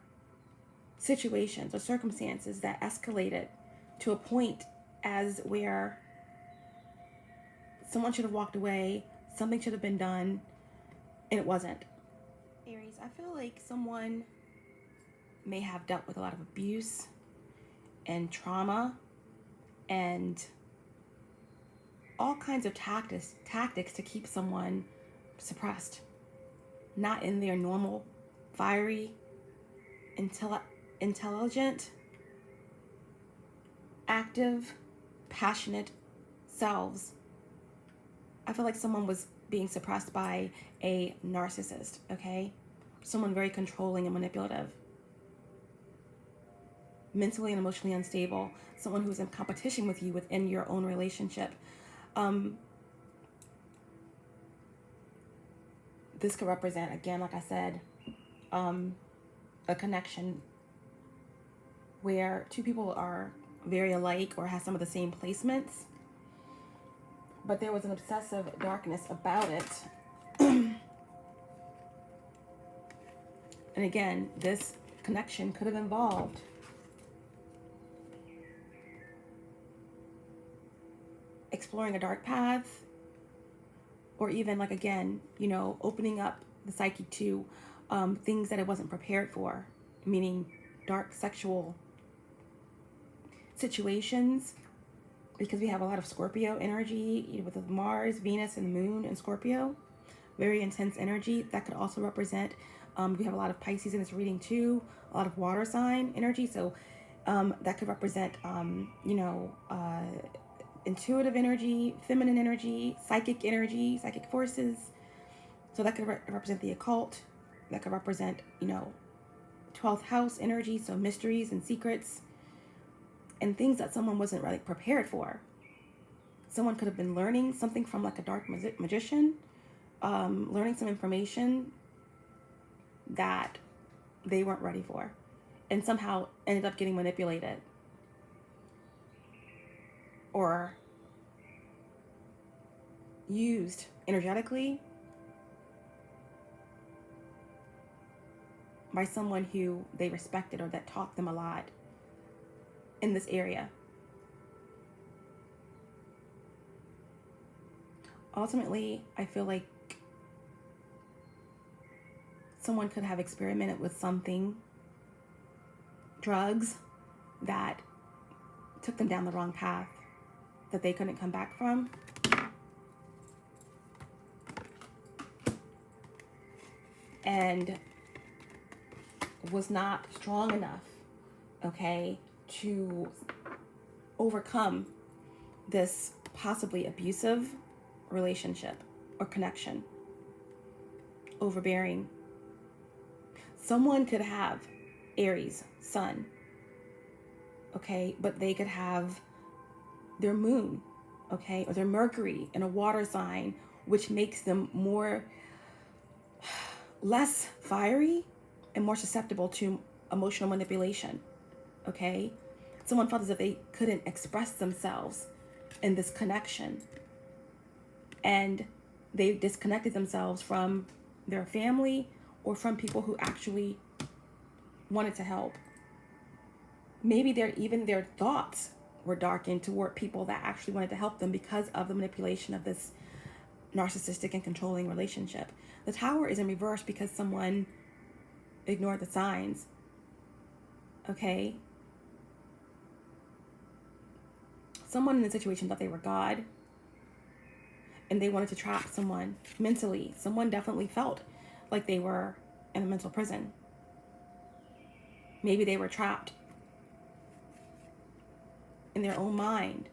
situations or circumstances that escalated to a point as where someone should have walked away, something should have been done, and it wasn't. Aries, I feel like someone may have dealt with a lot of abuse and trauma and all kinds of tactics to keep someone suppressed, not in their normal, fiery, intelligent, active, passionate selves. I feel like someone was being suppressed by a narcissist, okay? Someone very controlling and manipulative. Mentally and emotionally unstable. Someone who's in competition with you within your own relationship. This could represent, again, like I said, a connection where two people are very alike or have some of the same placements, but there was an obsessive darkness about it. And again, this connection could have involved exploring a dark path, or even, like, again, you know, opening up the psyche to things that it wasn't prepared for, meaning dark sexual situations, because we have a lot of Scorpio energy, you know, with Mars, Venus, and the Moon in Scorpio. Very intense energy. That could also represent, we have a lot of Pisces in this reading too, a lot of water sign energy. So that could represent, you know, intuitive energy, feminine energy, psychic forces. So that could represent the occult. That could represent, you know, 12th house energy, so mysteries and secrets and things that someone wasn't really prepared for. Someone could have been learning something from like a dark magician, learning some information that they weren't ready for, and somehow ended up getting manipulated or used energetically by someone who they respected or that taught them a lot in this area. Ultimately, I feel like someone could have experimented with something, drugs, that took them down the wrong path that they couldn't come back from. And was not strong enough, okay, to overcome this possibly abusive relationship or connection, overbearing. Someone could have Aries Sun, okay, but they could have their moon, okay, or their Mercury in a water sign, which makes them less fiery and more susceptible to emotional manipulation, okay? Someone felt as if they couldn't express themselves in this connection, and they disconnected themselves from their family or from people who actually wanted to help. Maybe even their thoughts were darkened toward people that actually wanted to help them because of the manipulation of this narcissistic and controlling relationship. The Tower is in reverse because someone ignored the signs, okay? Someone in the situation thought they were God, and they wanted to trap someone mentally. Someone definitely felt like they were in a mental prison. Maybe they were trapped in their own mind,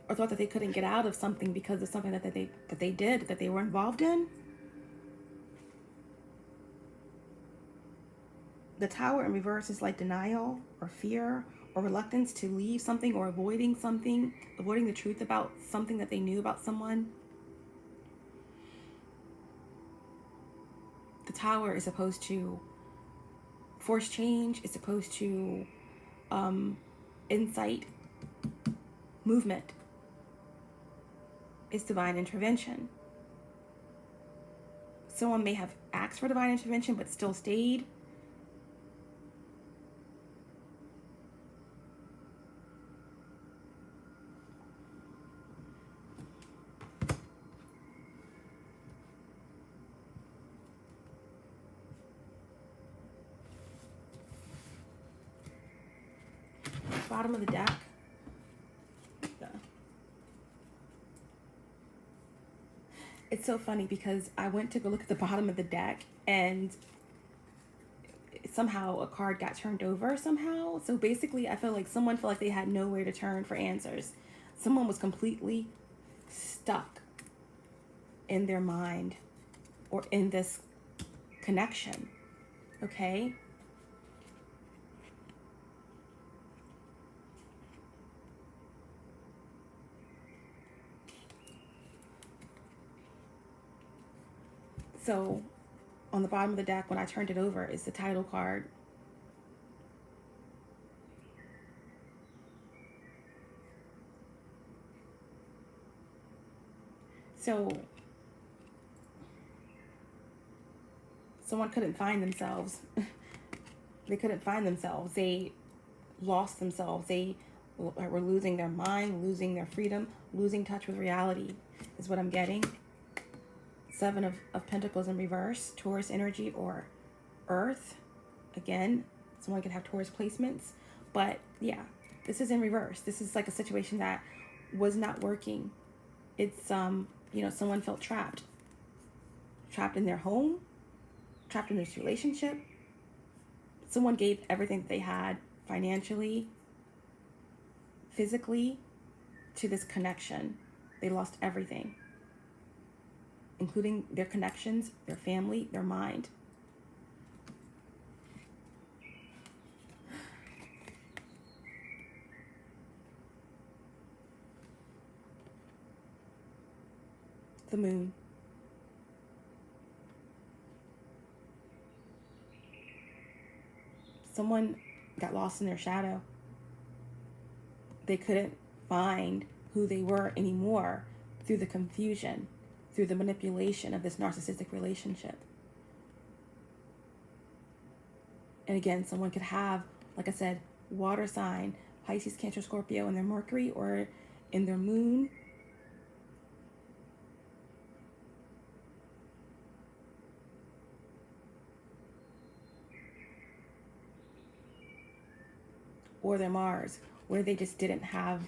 or thought that they couldn't get out of something because of something that they were involved in. The Tower in reverse is like denial or fear or reluctance to leave something, or avoiding the truth about something that they knew about someone. The Tower is supposed to force change. It's supposed to incite movement. It's divine intervention. Someone may have asked for divine intervention but still stayed. Bottom of the deck. It's so funny because I went to go look at the bottom of the deck, and somehow a card got turned over somehow. So basically, I feel like someone felt like they had nowhere to turn for answers. Someone was completely stuck in their mind or in this connection, okay? So on the bottom of the deck, when I turned it over, is the title card. So someone couldn't find themselves. They couldn't find themselves. They lost themselves. They were losing their mind, losing their freedom, losing touch with reality is what I'm getting. Seven of Pentacles in reverse, Taurus energy or Earth. Again, someone could have Taurus placements. But yeah, this is in reverse. This is like a situation that was not working. It's, someone felt trapped. Trapped in their home. Trapped in this relationship. Someone gave everything that they had financially, physically, to this connection. They lost everything, including their connections, their family, their mind. The Moon. Someone got lost in their shadow. They couldn't find who they were anymore through the confusion, through the manipulation of this narcissistic relationship. And again, someone could have, like I said, water sign, Pisces, Cancer, Scorpio in their Mercury or in their Moon. Or their Mars, where they just didn't have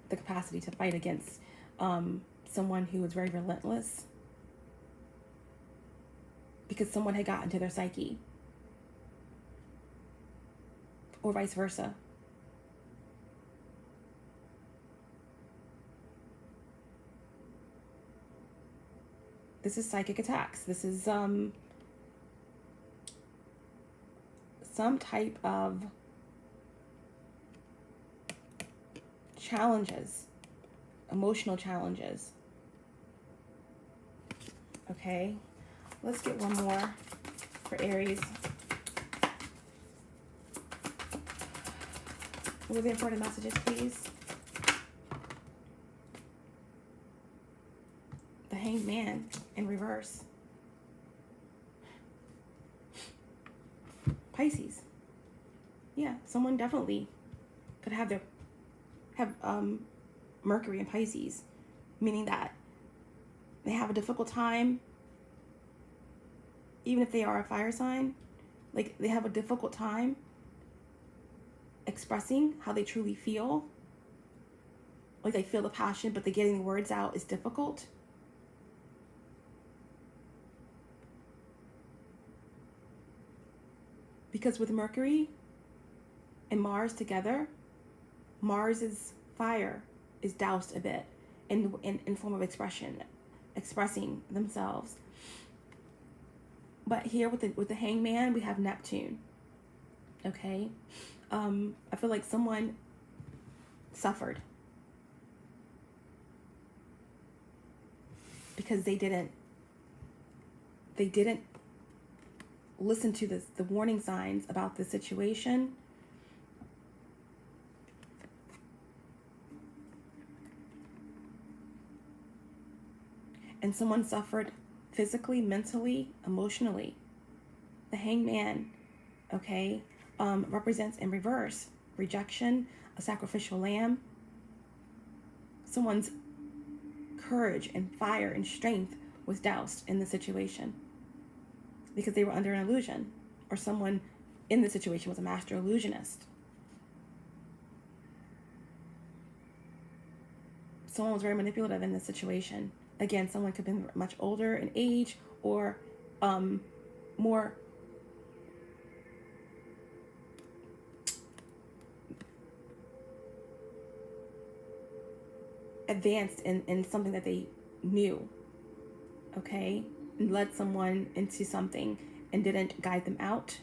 the capacity to fight against someone who was very relentless because someone had gotten to their psyche, or vice versa. This is psychic attacks. This is some type of challenges, emotional challenges. Okay, let's get one more for Aries. What are the important messages, please? The Hanged Man in reverse. Pisces. Yeah, someone definitely could have Mercury in Pisces, meaning that they have a difficult time, even if they are a fire sign, like they have a difficult time expressing how they truly feel. Like they feel the passion, but the getting the words out is difficult. Because with Mercury and Mars together, Mars's fire is doused a bit in form of expressing themselves. But here with the Hangman, we have Neptune. Okay, I feel like someone suffered because they didn't listen to the warning signs about the situation. And someone suffered physically, mentally, emotionally. The Hangman, okay, represents in reverse rejection, a sacrificial lamb. Someone's courage and fire and strength was doused in the situation because they were under an illusion, or someone in the situation was a master illusionist. Someone was very manipulative in this situation. Again, someone could have been much older in age or more advanced in something that they knew, okay, and led someone into something and didn't guide them out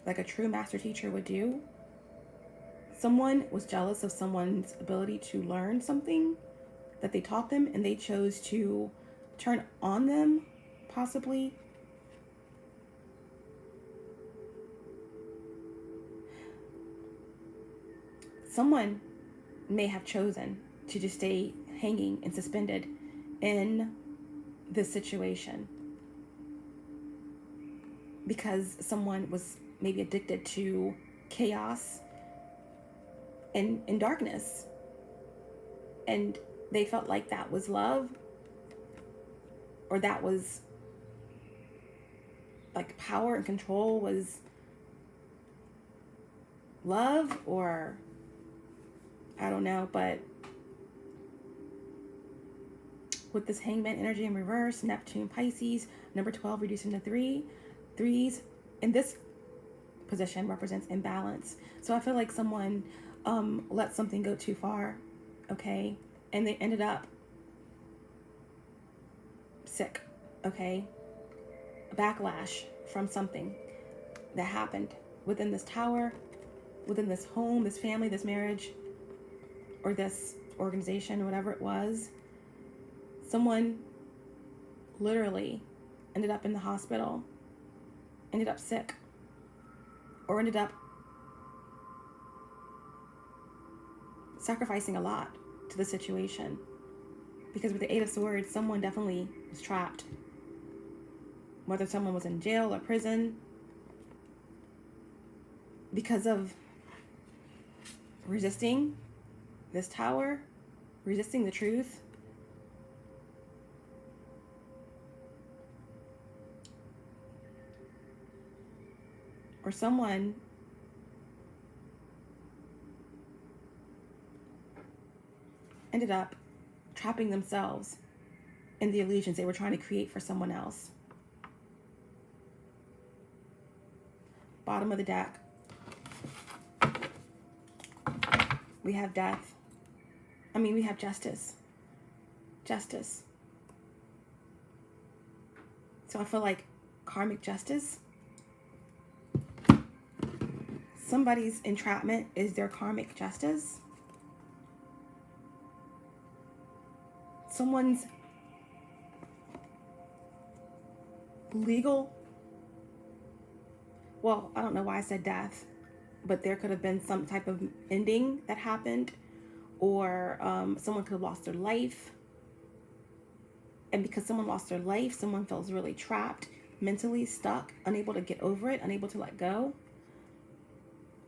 like a true master teacher would do. Someone was jealous of someone's ability to learn something that they taught them, and they chose to turn on them, possibly. Someone may have chosen to just stay hanging and suspended in this situation because someone was maybe addicted to chaos and darkness, and they felt like that was love, or that was like power and control was love, or I don't know. But with this Hangman energy in reverse, Neptune, Pisces, number 12 reducing to 3. Threes in this position represents imbalance. So I feel like someone let something go too far, okay? And they ended up sick, okay? A backlash from something that happened within this tower, within this home, this family, this marriage, or this organization, whatever it was, someone literally ended up in the hospital, ended up sick, or ended up sacrificing a lot to the situation. Because with the Eight of Swords, someone definitely was trapped. Whether someone was in jail or prison, because of resisting this tower, resisting the truth. Or someone ended up trapping themselves in the illusions they were trying to create for someone else. Bottom of the deck, we have death. We have justice. Justice. So I feel like karmic justice. Somebody's entrapment is their karmic justice. Someone's legal, well, I don't know why I said death, but there could have been some type of ending that happened, or someone could have lost their life. And because someone lost their life, someone feels really trapped, mentally stuck, unable to get over it, unable to let go.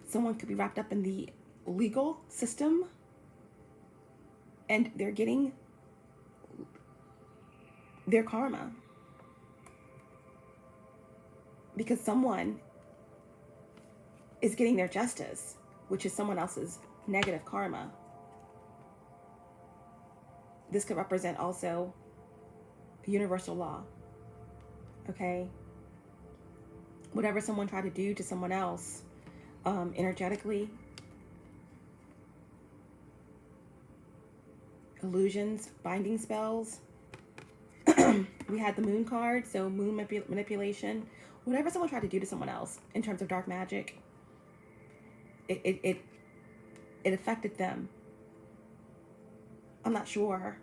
Someone could be wrapped up in the legal system, and they're getting their karma. Because someone is getting their justice, which is someone else's negative karma. This could represent also universal law. Okay? Whatever someone tried to do to someone else, energetically, illusions, binding spells. We had the moon card, so moon manipulation. Whatever someone tried to do to someone else in terms of dark magic, it affected them. I'm not sure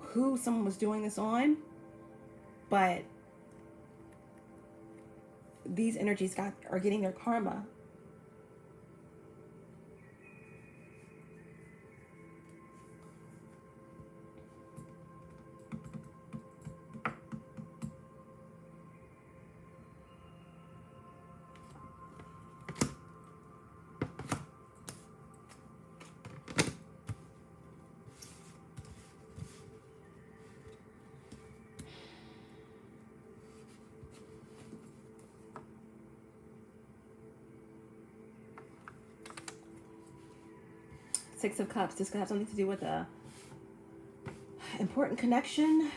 who someone was doing this on, but these energies are getting their karma. Six of Cups. This could have something to do with a important connection,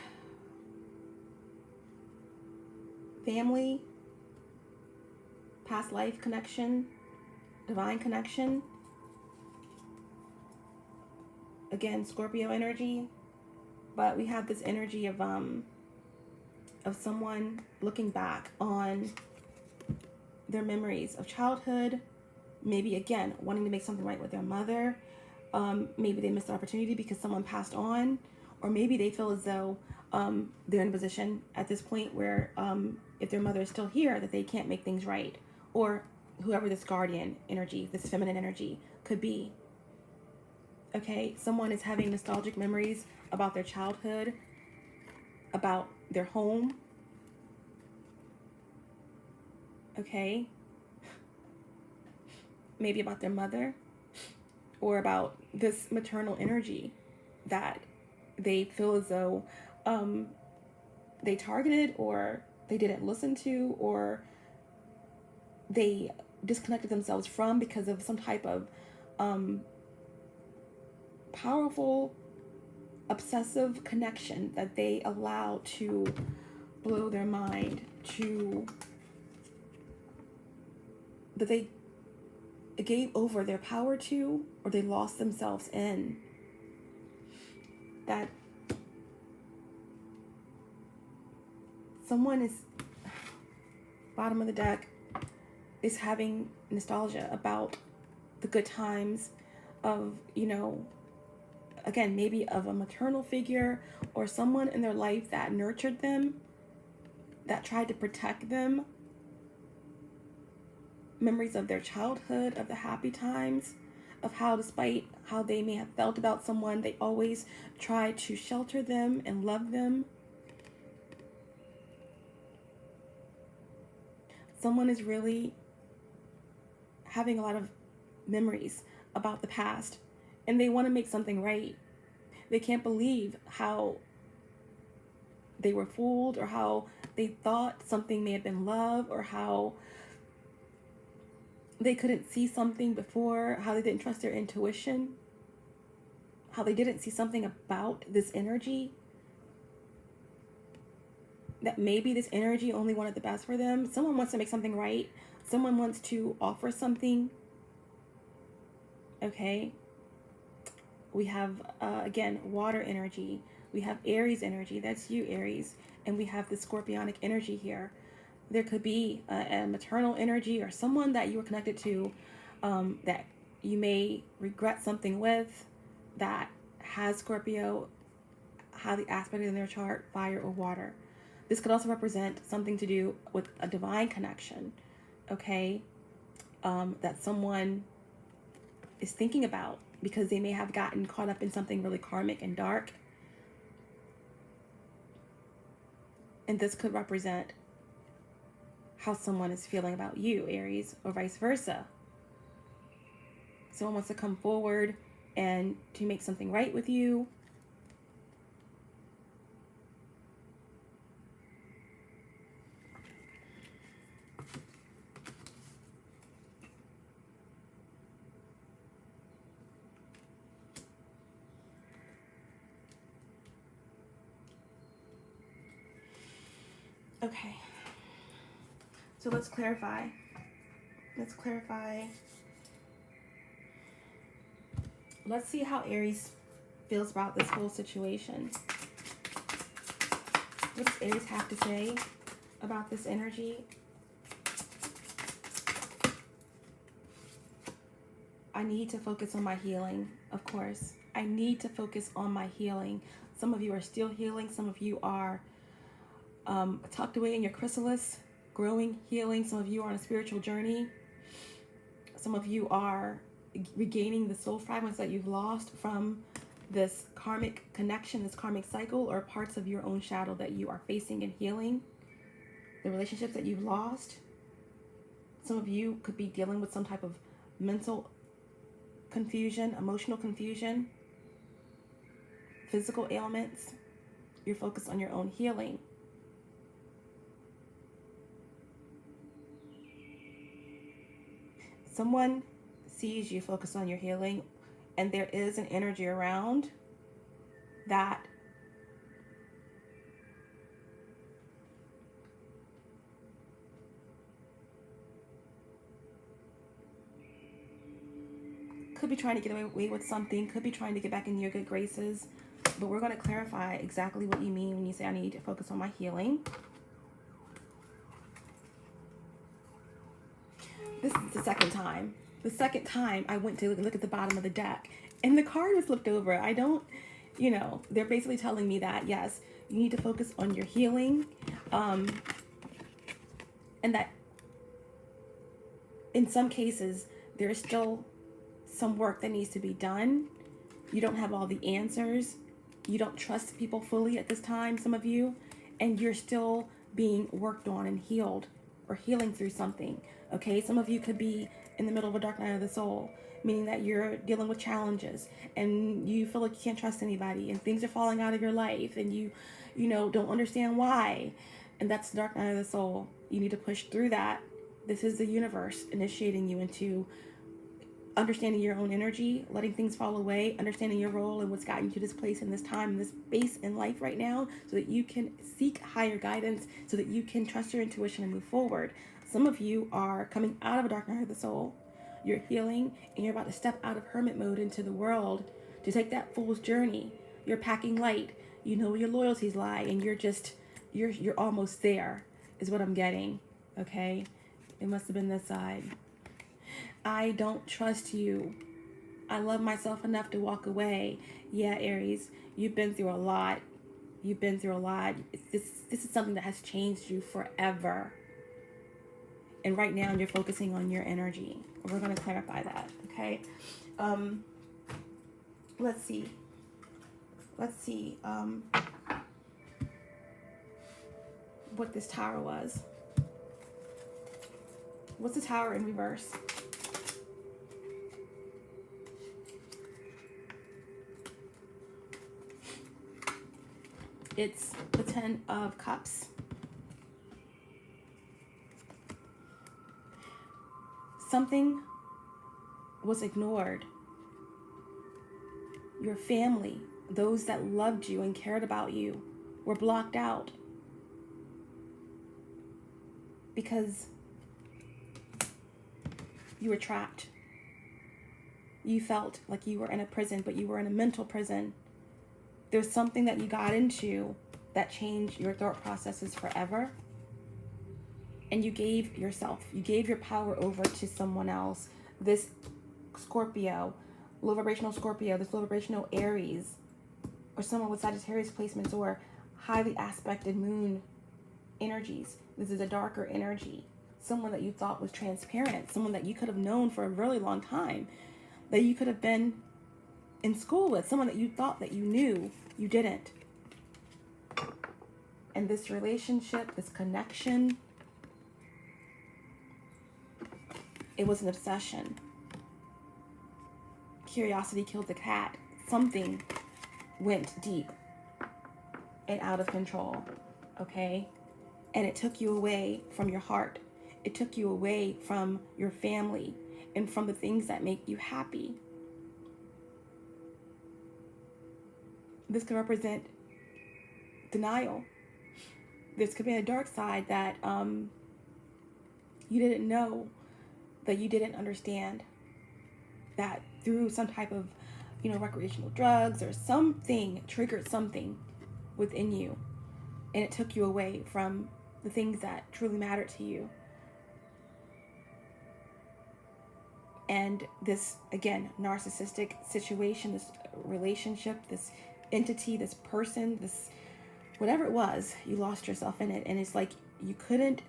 family, past life connection, divine connection. Again, Scorpio energy, but we have this energy of someone looking back on their memories of childhood. Maybe again wanting to make something right with their mother. Maybe they missed the opportunity because someone passed on, or maybe they feel as though they're in a position at this point where if their mother is still here, that they can't make things right, or whoever this guardian energy, this feminine energy could be. Okay, someone is having nostalgic memories about their childhood, about their home. Okay, maybe about their mother, or about this maternal energy that they feel as though they targeted, or they didn't listen to, or they disconnected themselves from because of some type of powerful, obsessive connection that they allow to blow their mind, that they gave over their power to, or they lost themselves in. That someone is, bottom of the deck, is having nostalgia about the good times, of, you know, again, maybe of a maternal figure or someone in their life that nurtured them, that tried to protect them. Memories of their childhood, of the happy times, of how despite how they may have felt about someone, they always tried to shelter them and love them. Someone is really having a lot of memories about the past, and they want to make something right. They can't believe how they were fooled, or how they thought something may have been love, or how they couldn't see something before, how they didn't trust their intuition, how they didn't see something about this energy, that maybe this energy only wanted the best for them. Someone wants to make something right. Someone wants to offer something. Okay. We have, again, water energy. We have Aries energy. That's you, Aries. And we have the scorpionic energy here. There could be a maternal energy or someone that you were connected to that you may regret something with, that has Scorpio, highly aspected in their chart, fire or water. This could also represent something to do with a divine connection, okay, that someone is thinking about because they may have gotten caught up in something really karmic and dark. And this could represent how someone is feeling about you, Aries, or vice versa. Someone wants to come forward and to make something right with you. Okay, so let's clarify. Let's see how Aries feels about this whole situation. What does Aries have to say about this energy? I need to focus on my healing, of course. I need to focus on my healing. Some of you are still healing. Some of you are tucked away in your chrysalis, growing, healing. Some of you are on a spiritual journey. Some of you are regaining the soul fragments that you've lost from this karmic connection, this karmic cycle, or parts of your own shadow that you are facing and healing. The relationships that you've lost. Some of you could be dealing with some type of mental confusion, emotional confusion, physical ailments. You're focused on your own healing. Someone sees you focus on your healing, and there is an energy around that could be trying to get away with something, could be trying to get back in your good graces. But we're going to clarify exactly what you mean when you say I need to focus on my healing. This is the second time. The second time I went to look at the bottom of the deck and the card was flipped over. I don't, you know, they're basically telling me that, yes, you need to focus on your healing. And that in some cases, there's still some work that needs to be done. You don't have all the answers. You don't trust people fully at this time, some of you, and you're still being worked on and healed or healing through something. Okay, some of you could be in the middle of a dark night of the soul, meaning that you're dealing with challenges and you feel like you can't trust anybody and things are falling out of your life and you know, don't understand why. And that's the dark night of the soul. You need to push through that. This is the universe initiating you into understanding your own energy, letting things fall away, understanding your role and what's gotten you to this place in this time, in this space in life right now, so that you can seek higher guidance, so that you can trust your intuition and move forward. Some of you are coming out of a dark night of the soul. You're healing and you're about to step out of hermit mode into the world to take that fool's journey. You're packing light. You know where your loyalties lie and you're almost there is what I'm getting. Okay? It must have been this side. I don't trust you. I love myself enough to walk away. Yeah, Aries, you've been through a lot. You've been through a lot. This is something that has changed you forever. And right now you're focusing on your energy. We're going to clarify that, okay? Let's see. What this tower was. What's the tower in reverse? It's the 10 of Cups. Something was ignored. Your family, those that loved you and cared about you, were blocked out because you were trapped. You felt like you were in a prison, but you were in a mental prison. There's something that you got into that changed your thought processes forever. And you gave your power over to someone else. This Scorpio, low vibrational Scorpio, this low vibrational Aries, or someone with Sagittarius placements or highly aspected moon energies. This is a darker energy. Someone that you thought was transparent, someone that you could have known for a really long time, that you could have been in school with, someone that you thought that you knew, you didn't. And this relationship, this connection, it was an obsession. Curiosity killed the cat. Something went deep and out of control, okay? And it took you away from your heart. It took you away from your family and from the things that make you happy. This could represent denial. This could be a dark side that you didn't know, that you didn't understand, that through some type of, recreational drugs or something triggered something within you, and it took you away from the things that truly matter to you. And this, again, narcissistic situation, this relationship, this entity, this person, this whatever it was, you lost yourself in it, and it's like you couldn't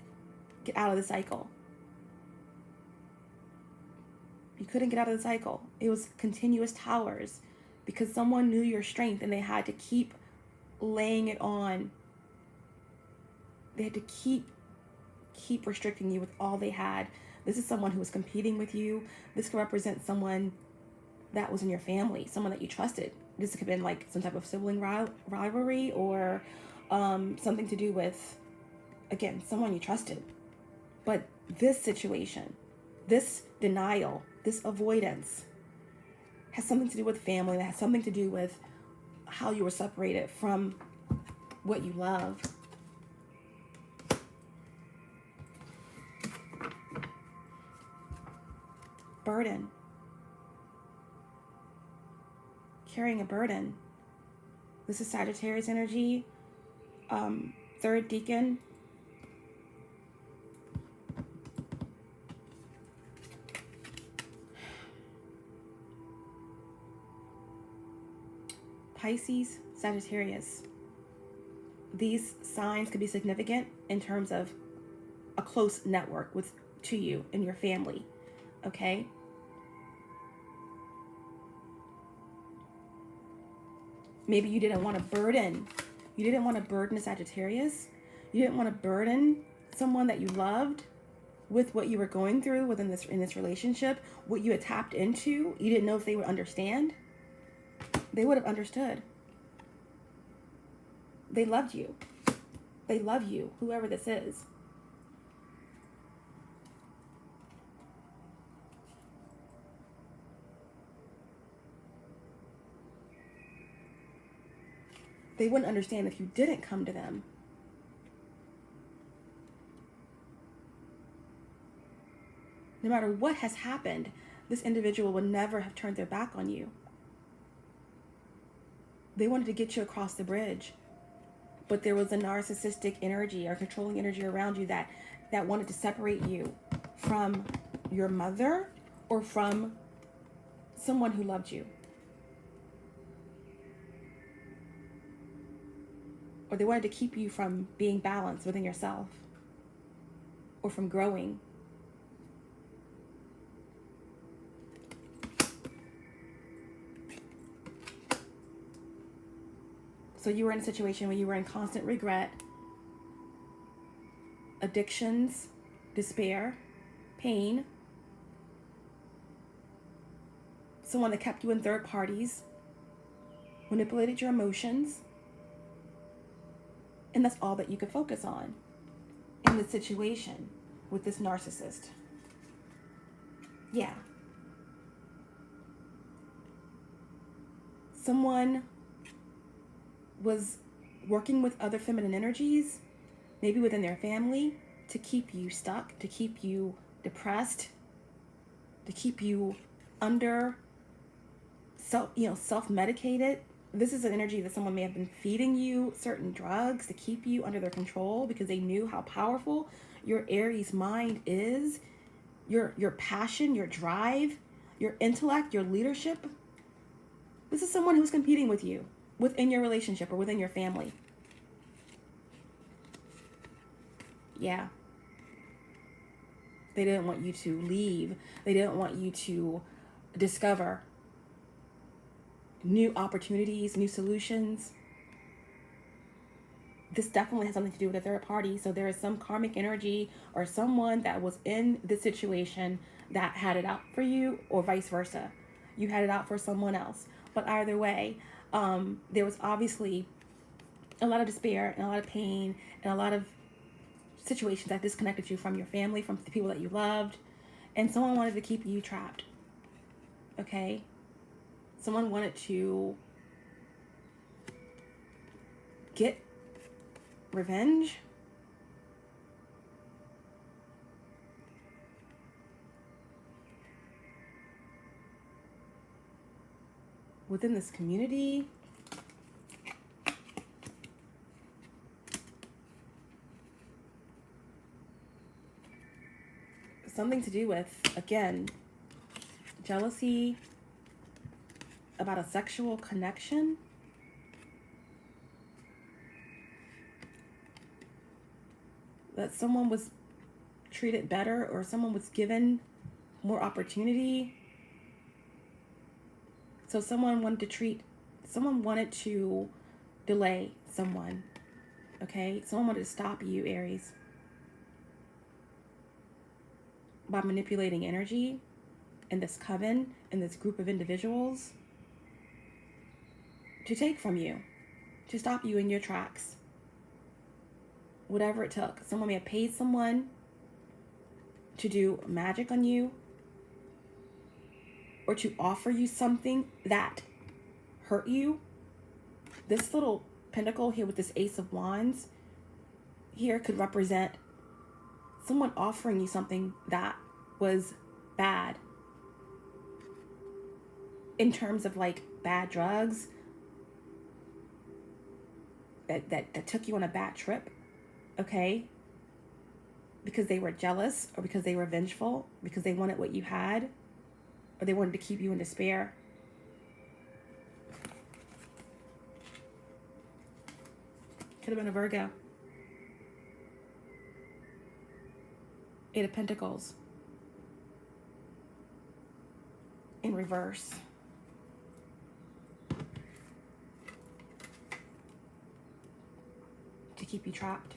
get out of the cycle. You couldn't get out of the cycle. It was continuous towers because someone knew your strength and they had to keep laying it on. They had to keep restricting you with all they had. This is someone who was competing with you. This could represent someone that was in your family, someone that you trusted. This could have been like some type of sibling rivalry or something to do with, again, someone you trusted. But this situation, this denial, this avoidance has something to do with family. That has something to do with how you were separated from what you love. Burden. Carrying a burden. This is Sagittarius energy. Third decan. Pisces, Sagittarius. These signs could be significant in terms of a close network to you and your family. Okay? Maybe you didn't want to burden. You didn't want to burden a Sagittarius. You didn't want to burden someone that you loved with what you were going through in this relationship, what you had tapped into. You didn't know if they would understand. They would have understood. They loved you. They love you, whoever this is. They wouldn't understand if you didn't come to them. No matter what has happened, this individual would never have turned their back on you. They wanted to get you across the bridge, but there was a narcissistic energy or controlling energy around you that wanted to separate you from your mother or from someone who loved you. Or they wanted to keep you from being balanced within yourself, or from growing. So you were in a situation where you were in constant regret, addictions, despair, pain. Someone that kept you in third parties, manipulated your emotions. And that's all that you could focus on in this situation with this narcissist. Yeah. Someone was working with other feminine energies, maybe within their family, to keep you stuck, to keep you depressed, to keep you under self-medicated. This is an energy that someone may have been feeding you certain drugs to keep you under their control because they knew how powerful your Aries mind is, your passion, your drive, your intellect, your leadership. This is someone who's competing with you within your relationship or within your family. Yeah. They didn't want you to leave. They didn't want you to discover new opportunities, new solutions. This definitely has something to do with a third party. So there is some karmic energy or someone that was in this situation that had it out for you, or vice versa. You had it out for someone else. But either way, there was obviously a lot of despair and a lot of pain and a lot of situations that disconnected you from your family, from the people that you loved. And someone wanted to keep you trapped. Okay? Someone wanted to get revenge. Within this community. Something to do with, again, jealousy about a sexual connection. That someone was treated better, or someone was given more opportunity. So someone wanted to delay someone. Okay? Someone wanted to stop you, Aries, by manipulating energy in this coven, in this group of individuals, to take from you, to stop you in your tracks. Whatever it took. Someone may have paid someone to do magic on you, or to offer you something that hurt you. This little pentacle here with this Ace of Wands here could represent someone offering you something that was bad, in terms of like bad drugs that took you on a bad trip. Okay? Because they were jealous, or because they were vengeful, because they wanted what you had, or they wanted to keep you in despair. Could have been a Virgo. Eight of Pentacles. In reverse. To keep you trapped.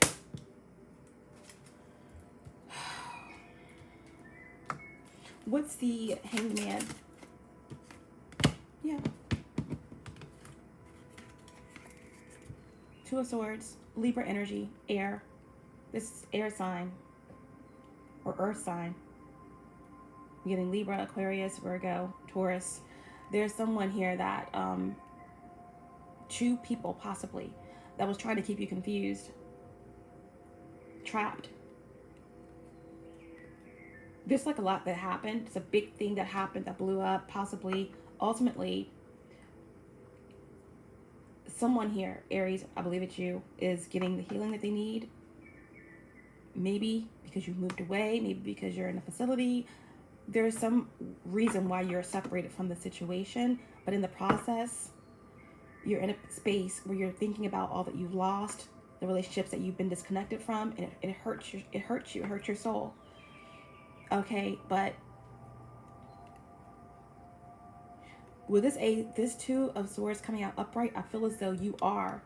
What's the Hanged Man? Yeah. Two of Swords, Libra energy, air. This is air sign or earth sign. You're getting Libra, Aquarius, Virgo, Taurus. There's someone here that, two people possibly, that was trying to keep you confused, trapped. There's like a lot that happened. It's a big thing that happened that blew up, possibly. Ultimately, someone here, Aries, I believe it's you, is getting the healing that they need. Maybe because you moved away, maybe because you're in a facility, there's some reason why you're separated from the situation, but in the process, you're in a space where you're thinking about all that you've lost, the relationships that you've been disconnected from, and it hurts you. It hurts you. It hurts your soul. Okay, but with this Two of Swords coming out upright, I feel as though you are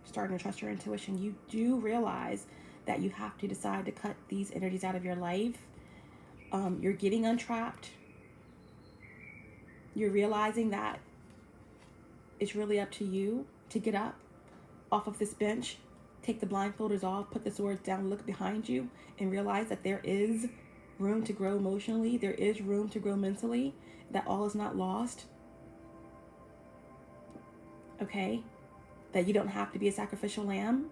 starting to trust your intuition. You do realize that you have to decide to cut these energies out of your life. You're getting untrapped. You're realizing that it's really up to you to get up off of this bench, take the blindfolders off, put the swords down, look behind you, and realize that there is room to grow emotionally. There is room to grow mentally, that all is not lost. Okay? That you don't have to be a sacrificial lamb,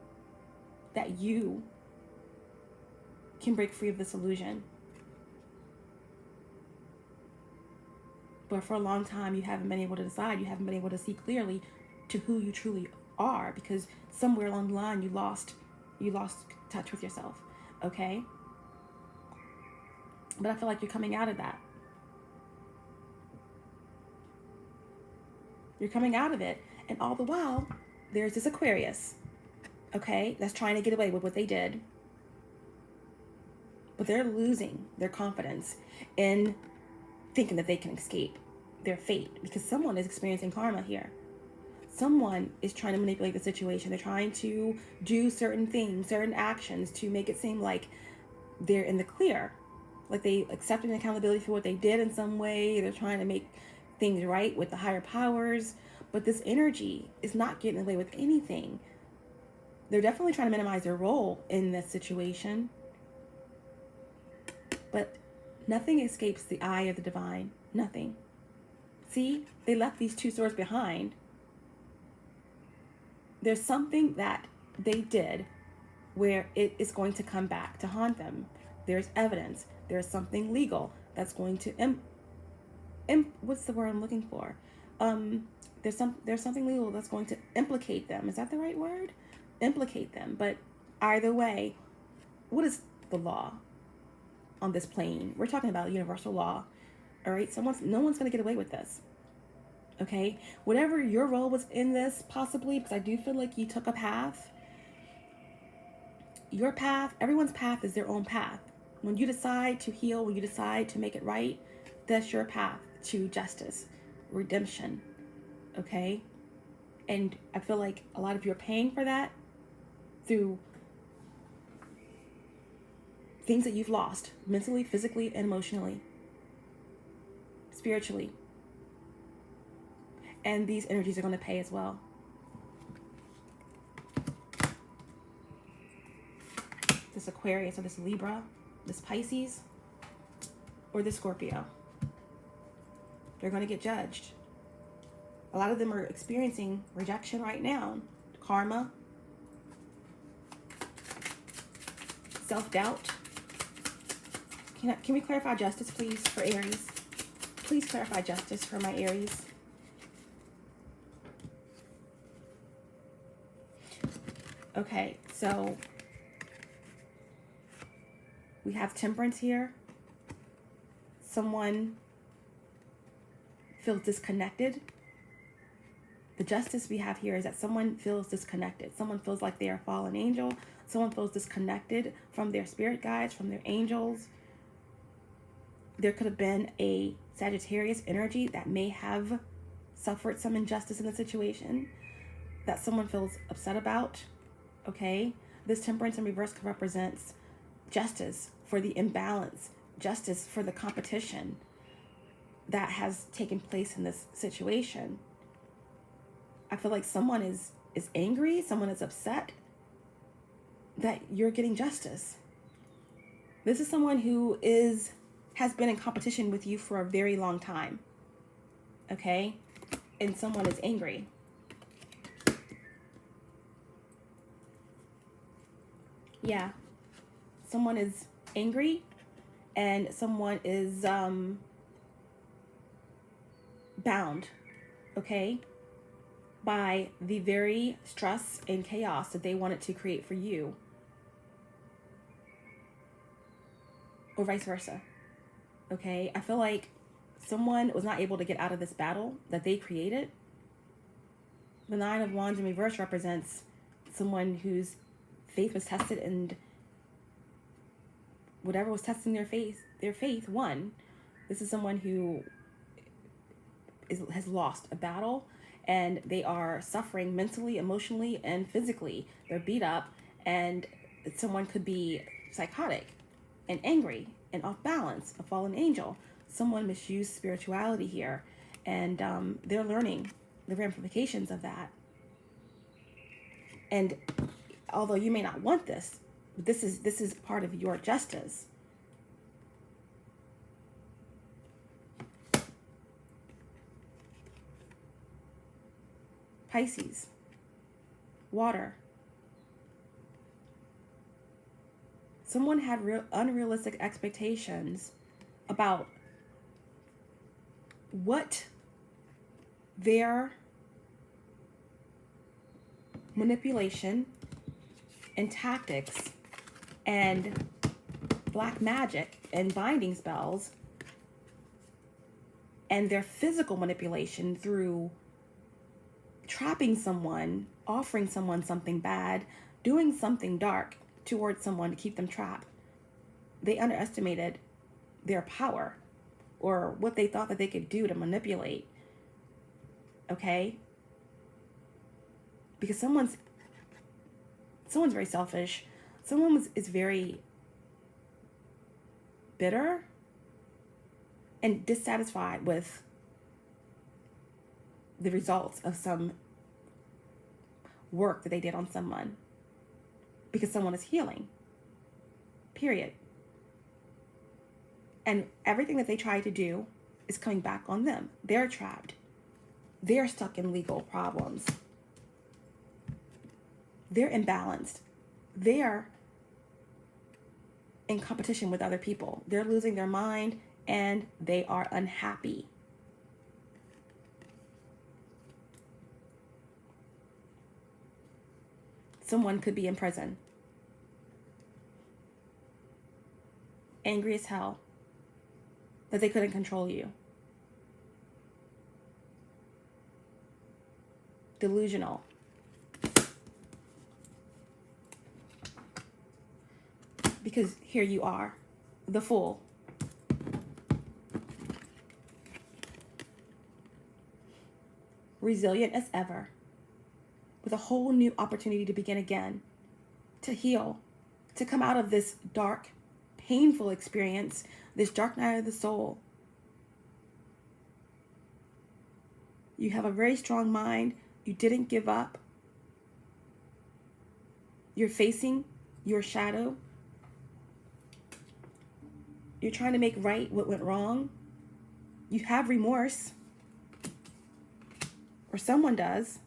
that you can break free of this illusion. But for a long time, you haven't been able to decide. You haven't been able to see clearly to who you truly are, because somewhere along the line you lost touch with yourself. Okay? But I feel like you're coming out of that. You're coming out of it. And all the while, there's this Aquarius, okay, that's trying to get away with what they did. But they're losing their confidence in thinking that they can escape their fate, because someone is experiencing karma here. Someone is trying to manipulate the situation. They're trying to do certain things, certain actions to make it seem like they're in the clear, like they accepted accountability for what they did in some way. They're trying to make things right with the higher powers, but this energy is not getting away with anything. They're definitely trying to minimize their role in this situation, but nothing escapes the eye of the divine. Nothing. See, they left these two swords behind. There's something that they did where it is going to come back to haunt them. There's evidence. There's something legal that's going to what's the word I'm looking for? There's something legal that's going to implicate them. Is that the right word? Implicate them. But either way, what is the law on this plane? We're talking about universal law. All right, no one's going to get away with this. Okay, whatever your role was in this, possibly, because I do feel like you took a path. Your path, everyone's path is their own path. When you decide to heal, when you decide to make it right, that's your path to justice, redemption. Okay, and I feel like a lot of you are paying for that through things that you've lost mentally, physically, and emotionally, spiritually. And these energies are going to pay as well. This Aquarius or this Libra, this Pisces, or this Scorpio. They're going to get judged. A lot of them are experiencing rejection right now. Karma. Self-doubt. Can we clarify justice, please, for Aries? Please clarify justice for my Aries. Okay, so we have Temperance here. Someone feels disconnected. The justice we have here is that someone feels disconnected. Someone feels like they are a fallen angel. Someone feels disconnected from their spirit guides, from their angels. There could have been a Sagittarius energy that may have suffered some injustice in the situation that someone feels upset about. Okay, this Temperance in reverse represents justice for the imbalance, justice for the competition that has taken place in this situation. I feel like someone is angry, someone is upset that you're getting justice. This is someone who has been in competition with you for a very long time. Okay, and someone is angry. Yeah, someone is angry and someone is bound, okay, by the very stress and chaos that they wanted to create for you. or vice versa. Okay, I feel like someone was not able to get out of this battle that they created. The Nine of Wands in reverse represents someone whose faith was tested, and whatever was testing their faith won. This is someone who has lost a battle, and they are suffering mentally, emotionally, and physically. They're beat up, and someone could be psychotic and angry and off balance, a fallen angel. Someone misused spirituality here, and they're learning the ramifications of that. And although you may not want this, this is part of your justice. Pisces, water. Someone had unrealistic expectations about what their manipulation and tactics and black magic and binding spells and their physical manipulation through trapping someone, offering someone something bad, doing something dark towards someone to keep them trapped. They underestimated their power, or what they thought that they could do to manipulate. Okay? Because someone's very selfish. Someone is very bitter and dissatisfied with the results of some work that they did on someone, because someone is healing, period. And everything that they try to do is coming back on them. They're trapped. They're stuck in legal problems. They're imbalanced. They're in competition with other people. They're losing their mind, and they are unhappy. Someone could be in prison, angry as hell that they couldn't control you, delusional, because here you are, the Fool. Resilient as ever, with a whole new opportunity to begin again, to heal, to come out of this dark, painful experience, this dark night of the soul. You have a very strong mind. You didn't give up. You're facing your shadow. You're trying to make right what went wrong. You have remorse, or someone does,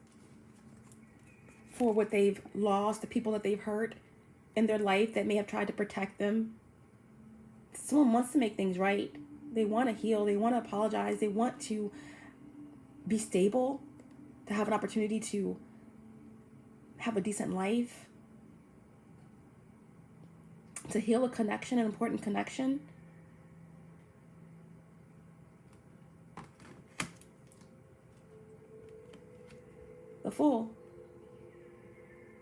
for what they've lost, the people that they've hurt in their life that may have tried to protect them. Someone wants to make things right. They want to heal. They want to apologize. They want to be stable, to have an opportunity to have a decent life, to heal a connection, an important connection. The Fool.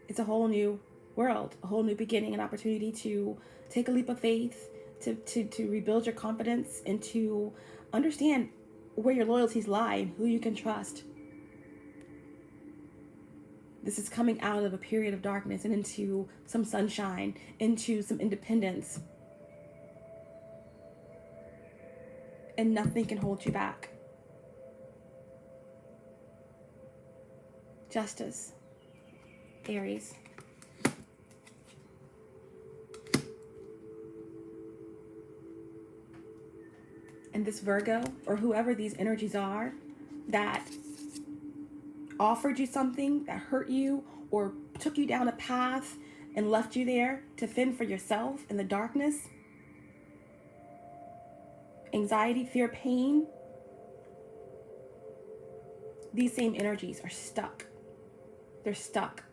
It's a whole new world, a whole new beginning, an opportunity to take a leap of faith, to rebuild your confidence, and to understand where your loyalties lie and who you can trust. This is coming out of a period of darkness and into some sunshine, into some independence. And nothing can hold you back. Justice. Aries. And this Virgo, or whoever these energies are, that offered you something that hurt you or took you down a path and left you there to fend for yourself in the darkness, anxiety, fear, pain, these same energies are stuck. They're stuck.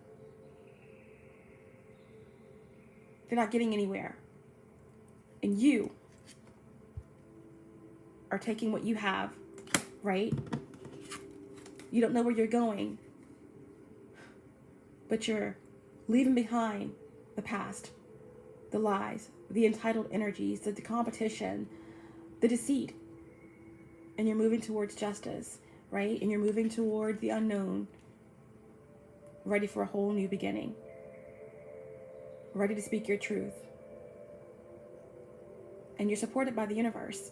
They're not getting anywhere. And you are taking what you have, right? You don't know where you're going, but you're leaving behind the past, the lies, the entitled energies, the competition, the deceit, and you're moving towards justice, right? And you're moving toward the unknown, ready for a whole new beginning, ready to speak your truth. And you're supported by the universe.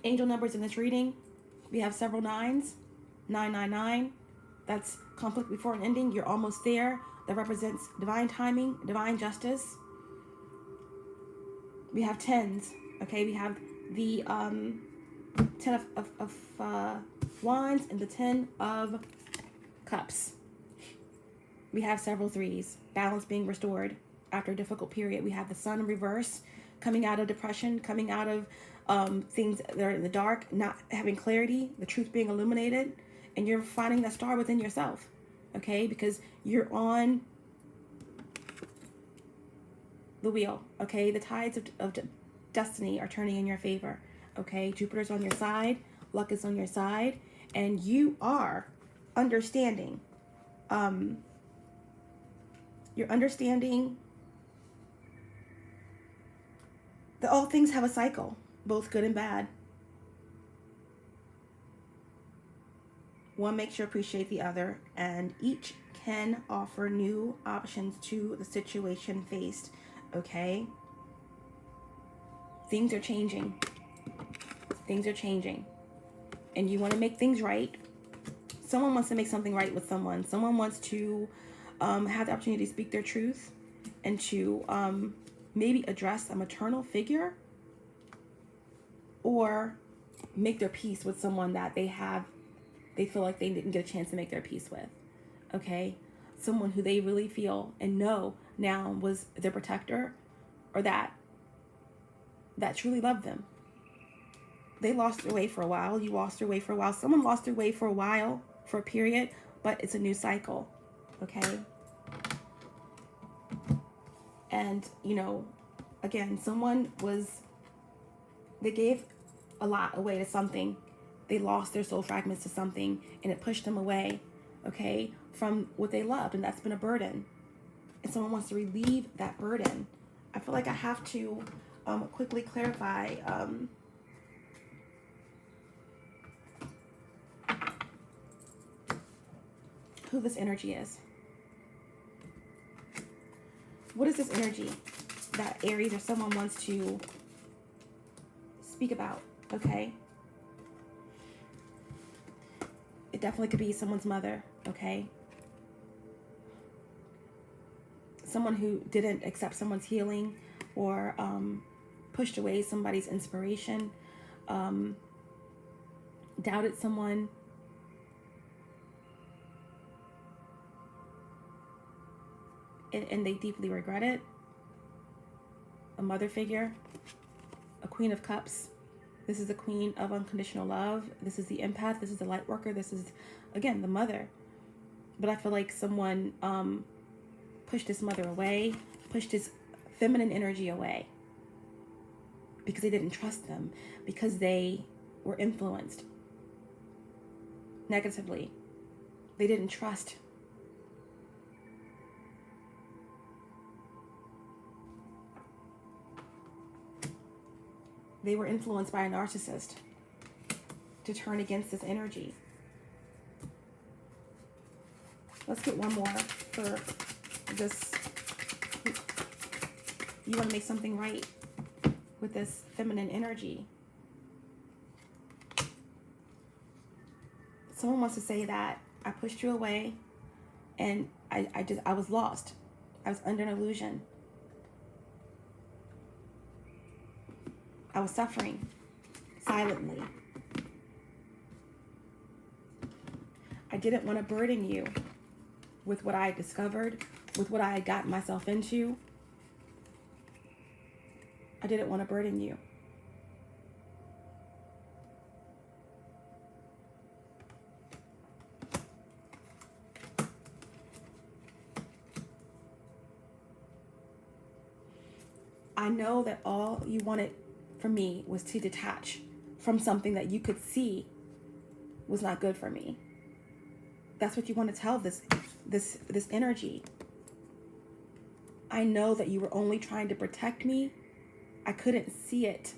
Angel numbers in this reading, we have several 9s. 999, that's conflict before an ending. You're almost there. That represents divine timing, divine justice. We have 10s, okay? We have the 10 of Wands and the 10 of Cups. We have several 3s, balance being restored after a difficult period. We have the Sun in reverse, coming out of depression, coming out of things that are in the dark, not having clarity, the truth being illuminated, and you're finding that star within yourself, okay? Because you're on the wheel, okay? The tides of destiny are turning in your favor, okay? Jupiter's on your side, luck is on your side, and you are understanding. You're understanding that all things have a cycle, both good and bad. One makes you appreciate the other, and each can offer new options to the situation faced, okay? Things are changing. Things are changing. And you want to make things right. Someone wants to make something right with someone. Someone wants to have the opportunity to speak their truth and to maybe address a maternal figure or make their peace with someone that they feel like they didn't get a chance to make their peace with, okay? Someone who they really feel and know now was their protector, or that truly loved them. They lost their way for a while. You lost your way for a while. Someone lost their way for a while, for a period, but it's a new cycle, okay? And, you know, again, they gave a lot away to something. They lost their soul fragments to something, and it pushed them away, okay, from what they loved, and that's been a burden. And someone wants to relieve that burden. I feel like I have to quickly clarify who this energy is. What is this energy that Aries or someone wants to speak about, okay? It definitely could be someone's mother, okay? Someone who didn't accept someone's healing or pushed away somebody's inspiration, doubted someone, and they deeply regret it. A mother figure, a Queen of Cups. This is the Queen of unconditional love. This is the empath. This is the light worker. This is, again, the mother. But I feel like someone pushed this mother away, pushed his feminine energy away because they didn't trust them, because they were influenced negatively. They didn't trust. They were influenced by a narcissist to turn against this energy. Let's get one more for this. You want to make something right with this feminine energy. Someone wants to say that I pushed you away and I was lost. I was under an illusion. I was suffering silently. I didn't want to burden you with what I had discovered, with what I had gotten myself into. I didn't want to burden you. know that all you wanted from me was to detach from something that you could see was not good for me. That's what you want to tell this energy. I know that you were only trying to protect me. I couldn't see it.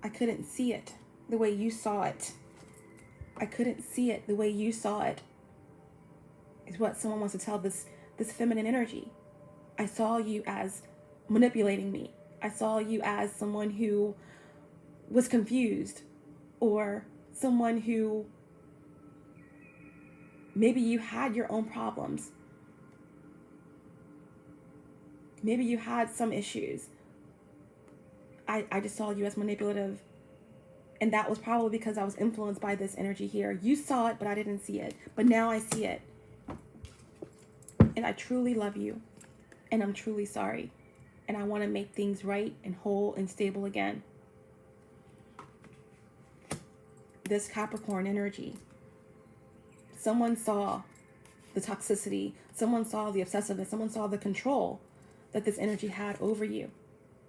I couldn't see it the way you saw it. I couldn't see it the way you saw it. Is what someone wants to tell this feminine energy. I saw you as manipulating me. I saw you as someone who was confused, or someone who maybe you had your own problems. Maybe you had some issues. I just saw you as manipulative. And that was probably because I was influenced by this energy here. You saw it, but I didn't see it. But now I see it. And I truly love you. And I'm truly sorry. And I want to make things right and whole and stable again. This Capricorn energy. Someone saw the toxicity. Someone saw the obsessiveness. Someone saw the control that this energy had over you.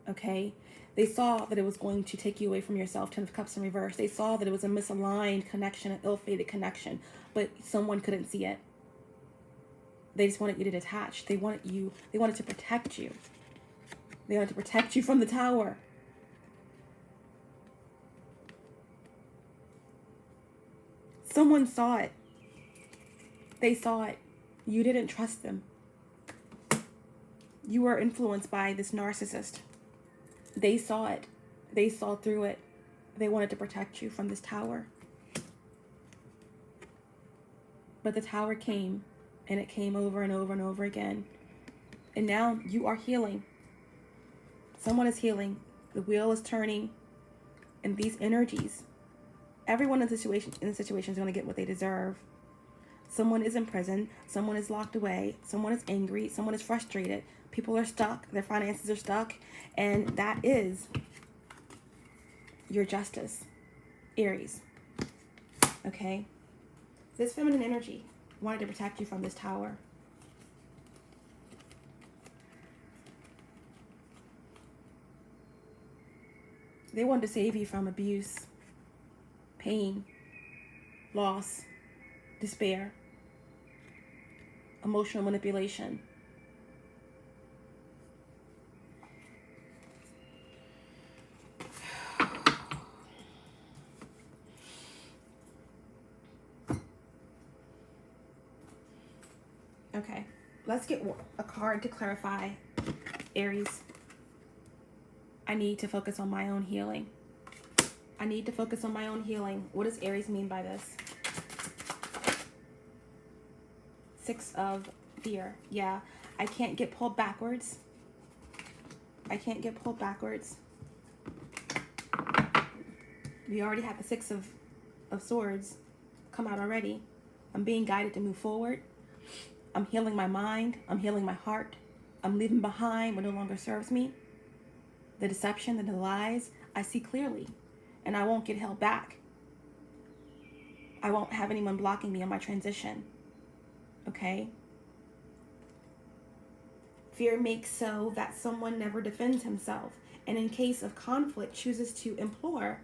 Okay? They saw that it was going to take you away from yourself. 10 of Cups in reverse. They saw that it was a misaligned connection, an ill-fated connection. But someone couldn't see it. They just wanted you to detach. They wanted to protect you. They wanted to protect you from the tower. Someone saw it. They saw it. You didn't trust them. You were influenced by this narcissist. They saw it. They saw through it. They wanted to protect you from this tower. But the tower came, and it came over and over and over again. And now you are healing. Someone is healing. The wheel is turning. And these energies, everyone in the situation is going to get what they deserve. Someone is in prison. Someone is locked away. Someone is angry. Someone is frustrated. People are stuck. Their finances are stuck. And that is your justice, Aries. Okay? This feminine energy wanted to protect you from this tower. They wanted to save you from abuse, pain, loss, despair, emotional manipulation. Okay, let's get a card to clarify, Aries. I need to focus on my own healing. I need to focus on my own healing. What does Aries mean by this? 6 of fear. Yeah, I can't get pulled backwards. I can't get pulled backwards. We already have the 6 of swords come out already. I'm being guided to move forward. I'm healing my mind. I'm healing my heart. I'm leaving behind what no longer serves me. The deception, the lies, I see clearly. And I won't get held back. I won't have anyone blocking me on my transition. Okay? Fear makes so that someone never defends himself. And in case of conflict, chooses to implore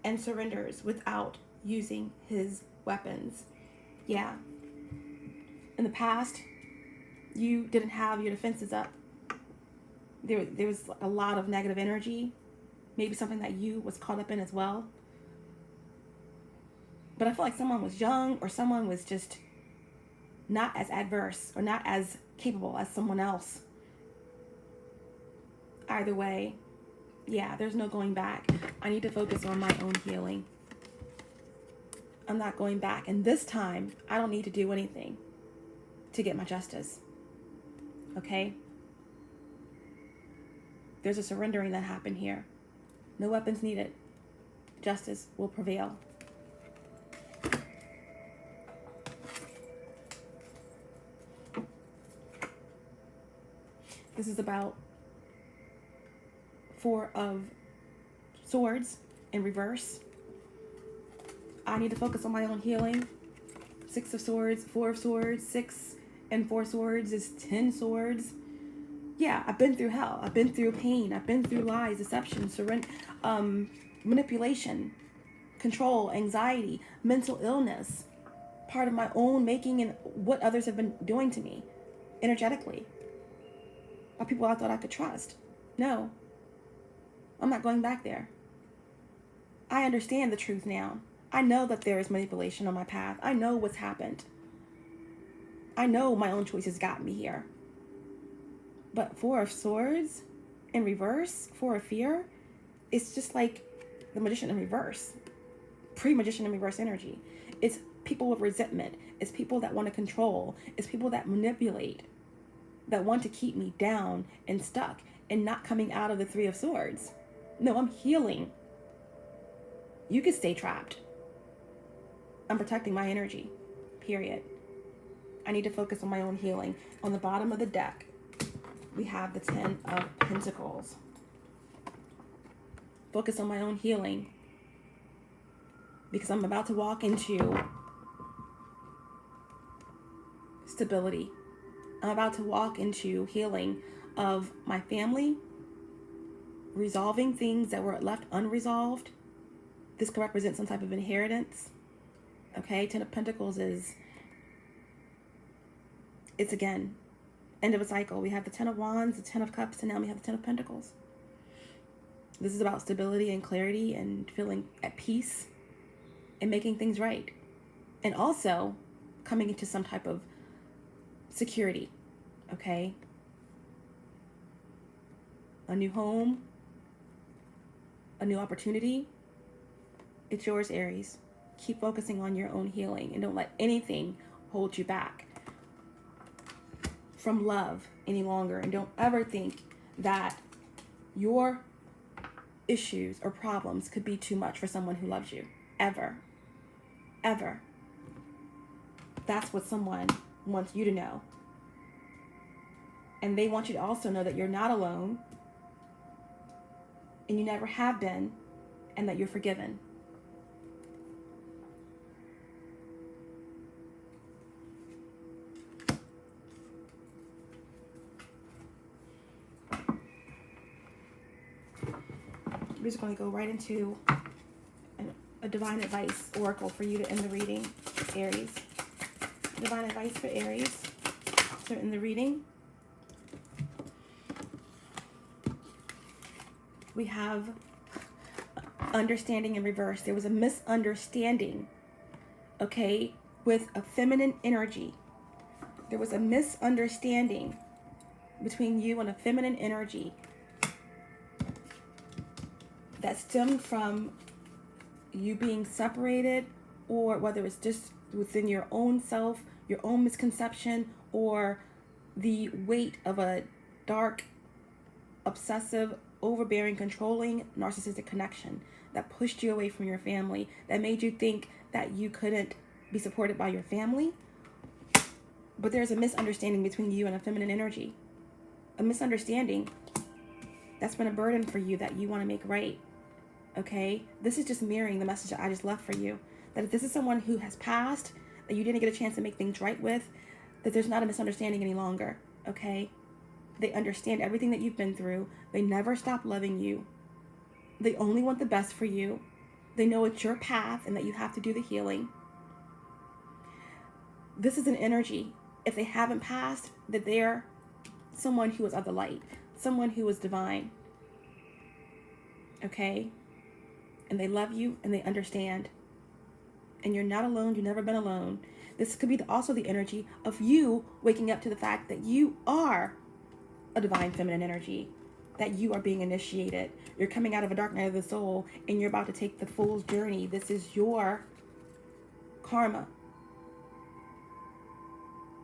and surrenders without using his weapons. Yeah. In the past, you didn't have your defenses up. There was a lot of negative energy. Maybe something that you was caught up in as well. But I feel like someone was young, or someone was just not as adverse or not as capable as someone else. Either way, yeah, there's no going back. I need to focus on my own healing. I'm not going back. And this time, I don't need to do anything to get my justice. Okay? There's a surrendering that happened here. No weapons needed. Justice will prevail. This is about 4 of swords in reverse. I need to focus on my own healing. 6 of swords, 4 of swords, 6 And 4 swords is 10 swords. Yeah, I've been through hell. I've been through pain. I've been through lies, deception, manipulation, control, anxiety, mental illness. Part of my own making and what others have been doing to me energetically. By people I thought I could trust. No, I'm not going back there. I understand the truth now. I know that there is manipulation on my path. I know what's happened. I know my own choices got me here. But 4 of Swords in reverse, 4 of Fear, it's just like the Magician in reverse. Pre-Magician in reverse energy. It's people with resentment. It's people that want to control. It's people that manipulate. That want to keep me down and stuck and not coming out of the 3 of Swords. No, I'm healing. You can stay trapped. I'm protecting my energy. Period. I need to focus on my own healing. On the bottom of the deck, we have the 10 of Pentacles. Focus on my own healing. Because I'm about to walk into stability. I'm about to walk into healing of my family, resolving things that were left unresolved. This could represent some type of inheritance. Okay, 10 of Pentacles it's again, end of a cycle. We have the 10 of Wands, the 10 of Cups, and now we have the 10 of Pentacles. This is about stability and clarity and feeling at peace and making things right. And also coming into some type of security, okay? A new home, a new opportunity. It's yours, Aries. Keep focusing on your own healing and don't let anything hold you back from love any longer. And don't ever think that your issues or problems could be too much for someone who loves you. Ever. Ever. That's what someone wants you to know. And they want you to also know that you're not alone, and you never have been, and that you're forgiven. We're just going to go right into a divine advice oracle for you to end the reading, Aries. Divine advice for Aries to end the reading. We have understanding in reverse. There was a misunderstanding, okay, with a feminine energy. There was a misunderstanding between you and a feminine energy that stemmed from you being separated, or whether it's just within your own self, your own misconception, or the weight of a dark, obsessive, overbearing, controlling, narcissistic connection that pushed you away from your family, that made you think that you couldn't be supported by your family. But there's a misunderstanding between you and a feminine energy. A misunderstanding that's been a burden for you that you want to make right. Okay? This is just mirroring the message that I just left for you. That if this is someone who has passed, that you didn't get a chance to make things right with, that there's not a misunderstanding any longer. Okay? They understand everything that you've been through. They never stop loving you. They only want the best for you. They know it's your path and that you have to do the healing. This is an energy. If they haven't passed, that they're someone who is of the light. Someone who is divine. Okay? And they love you and they understand. And you're not alone. You've never been alone. This could be also the energy of you waking up to the fact that you are a divine feminine energy, that you are being initiated. You're coming out of a dark night of the soul and you're about to take the fool's journey. This is your karma.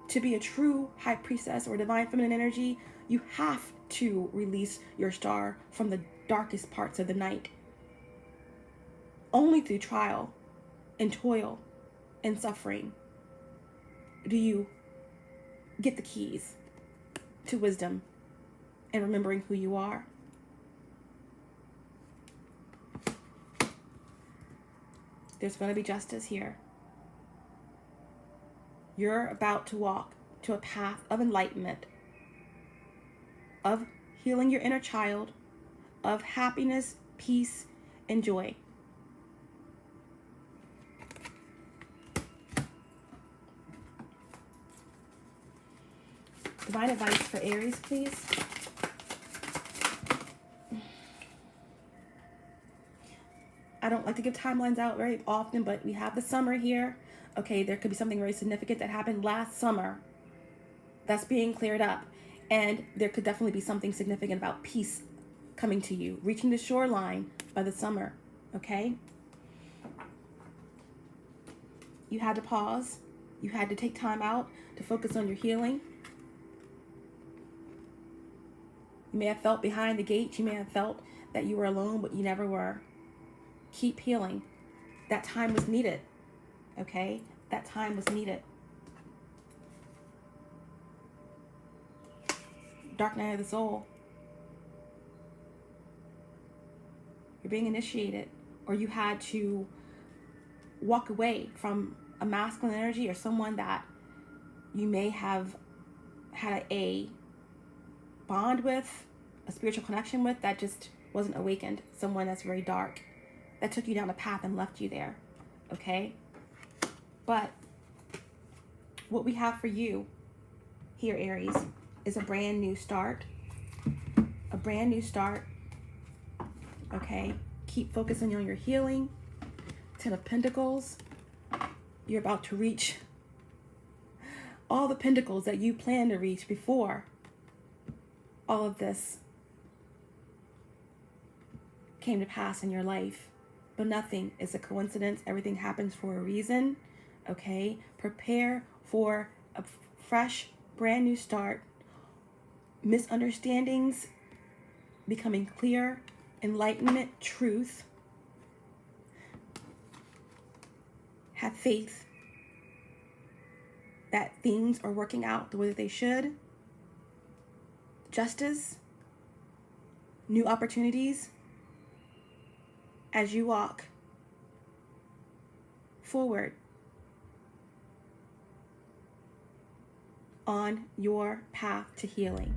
To be a true high priestess or divine feminine energy, you have to release your star from the darkest parts of the night. Only through trial and toil and suffering do you get the keys to wisdom and remembering who you are. There's going to be justice here. You're about to walk to a path of enlightenment, of healing your inner child, of happiness, peace, and joy. Divine advice for Aries, please. I don't like to give timelines out very often, but we have the summer here. Okay, there could be something very significant that happened last summer that's being cleared up. And there could definitely be something significant about peace coming to you, reaching the shoreline by the summer, okay? You had to pause. You had to take time out to focus on your healing. You may have felt behind the gates. You may have felt that you were alone, but you never were. Keep healing. That time was needed, okay? That time was needed. Dark night of the soul. You're being initiated, or you had to walk away from a masculine energy or someone that you may have had a bond with, a spiritual connection with, that just wasn't awakened. Someone that's very dark, that took you down a path and left you there, okay? But what we have for you here, Aries, is a brand new start. A brand new start, okay? Keep focusing on your healing. 10 of Pentacles. You're about to reach all the pentacles that you planned to reach before all of this came to pass in your life. But nothing is a coincidence. Everything happens for a reason, okay? Prepare for a fresh, brand new start. Misunderstandings becoming clear, enlightenment, truth. Have faith that things are working out the way that they should. Justice, new opportunities as you walk forward on your path to healing.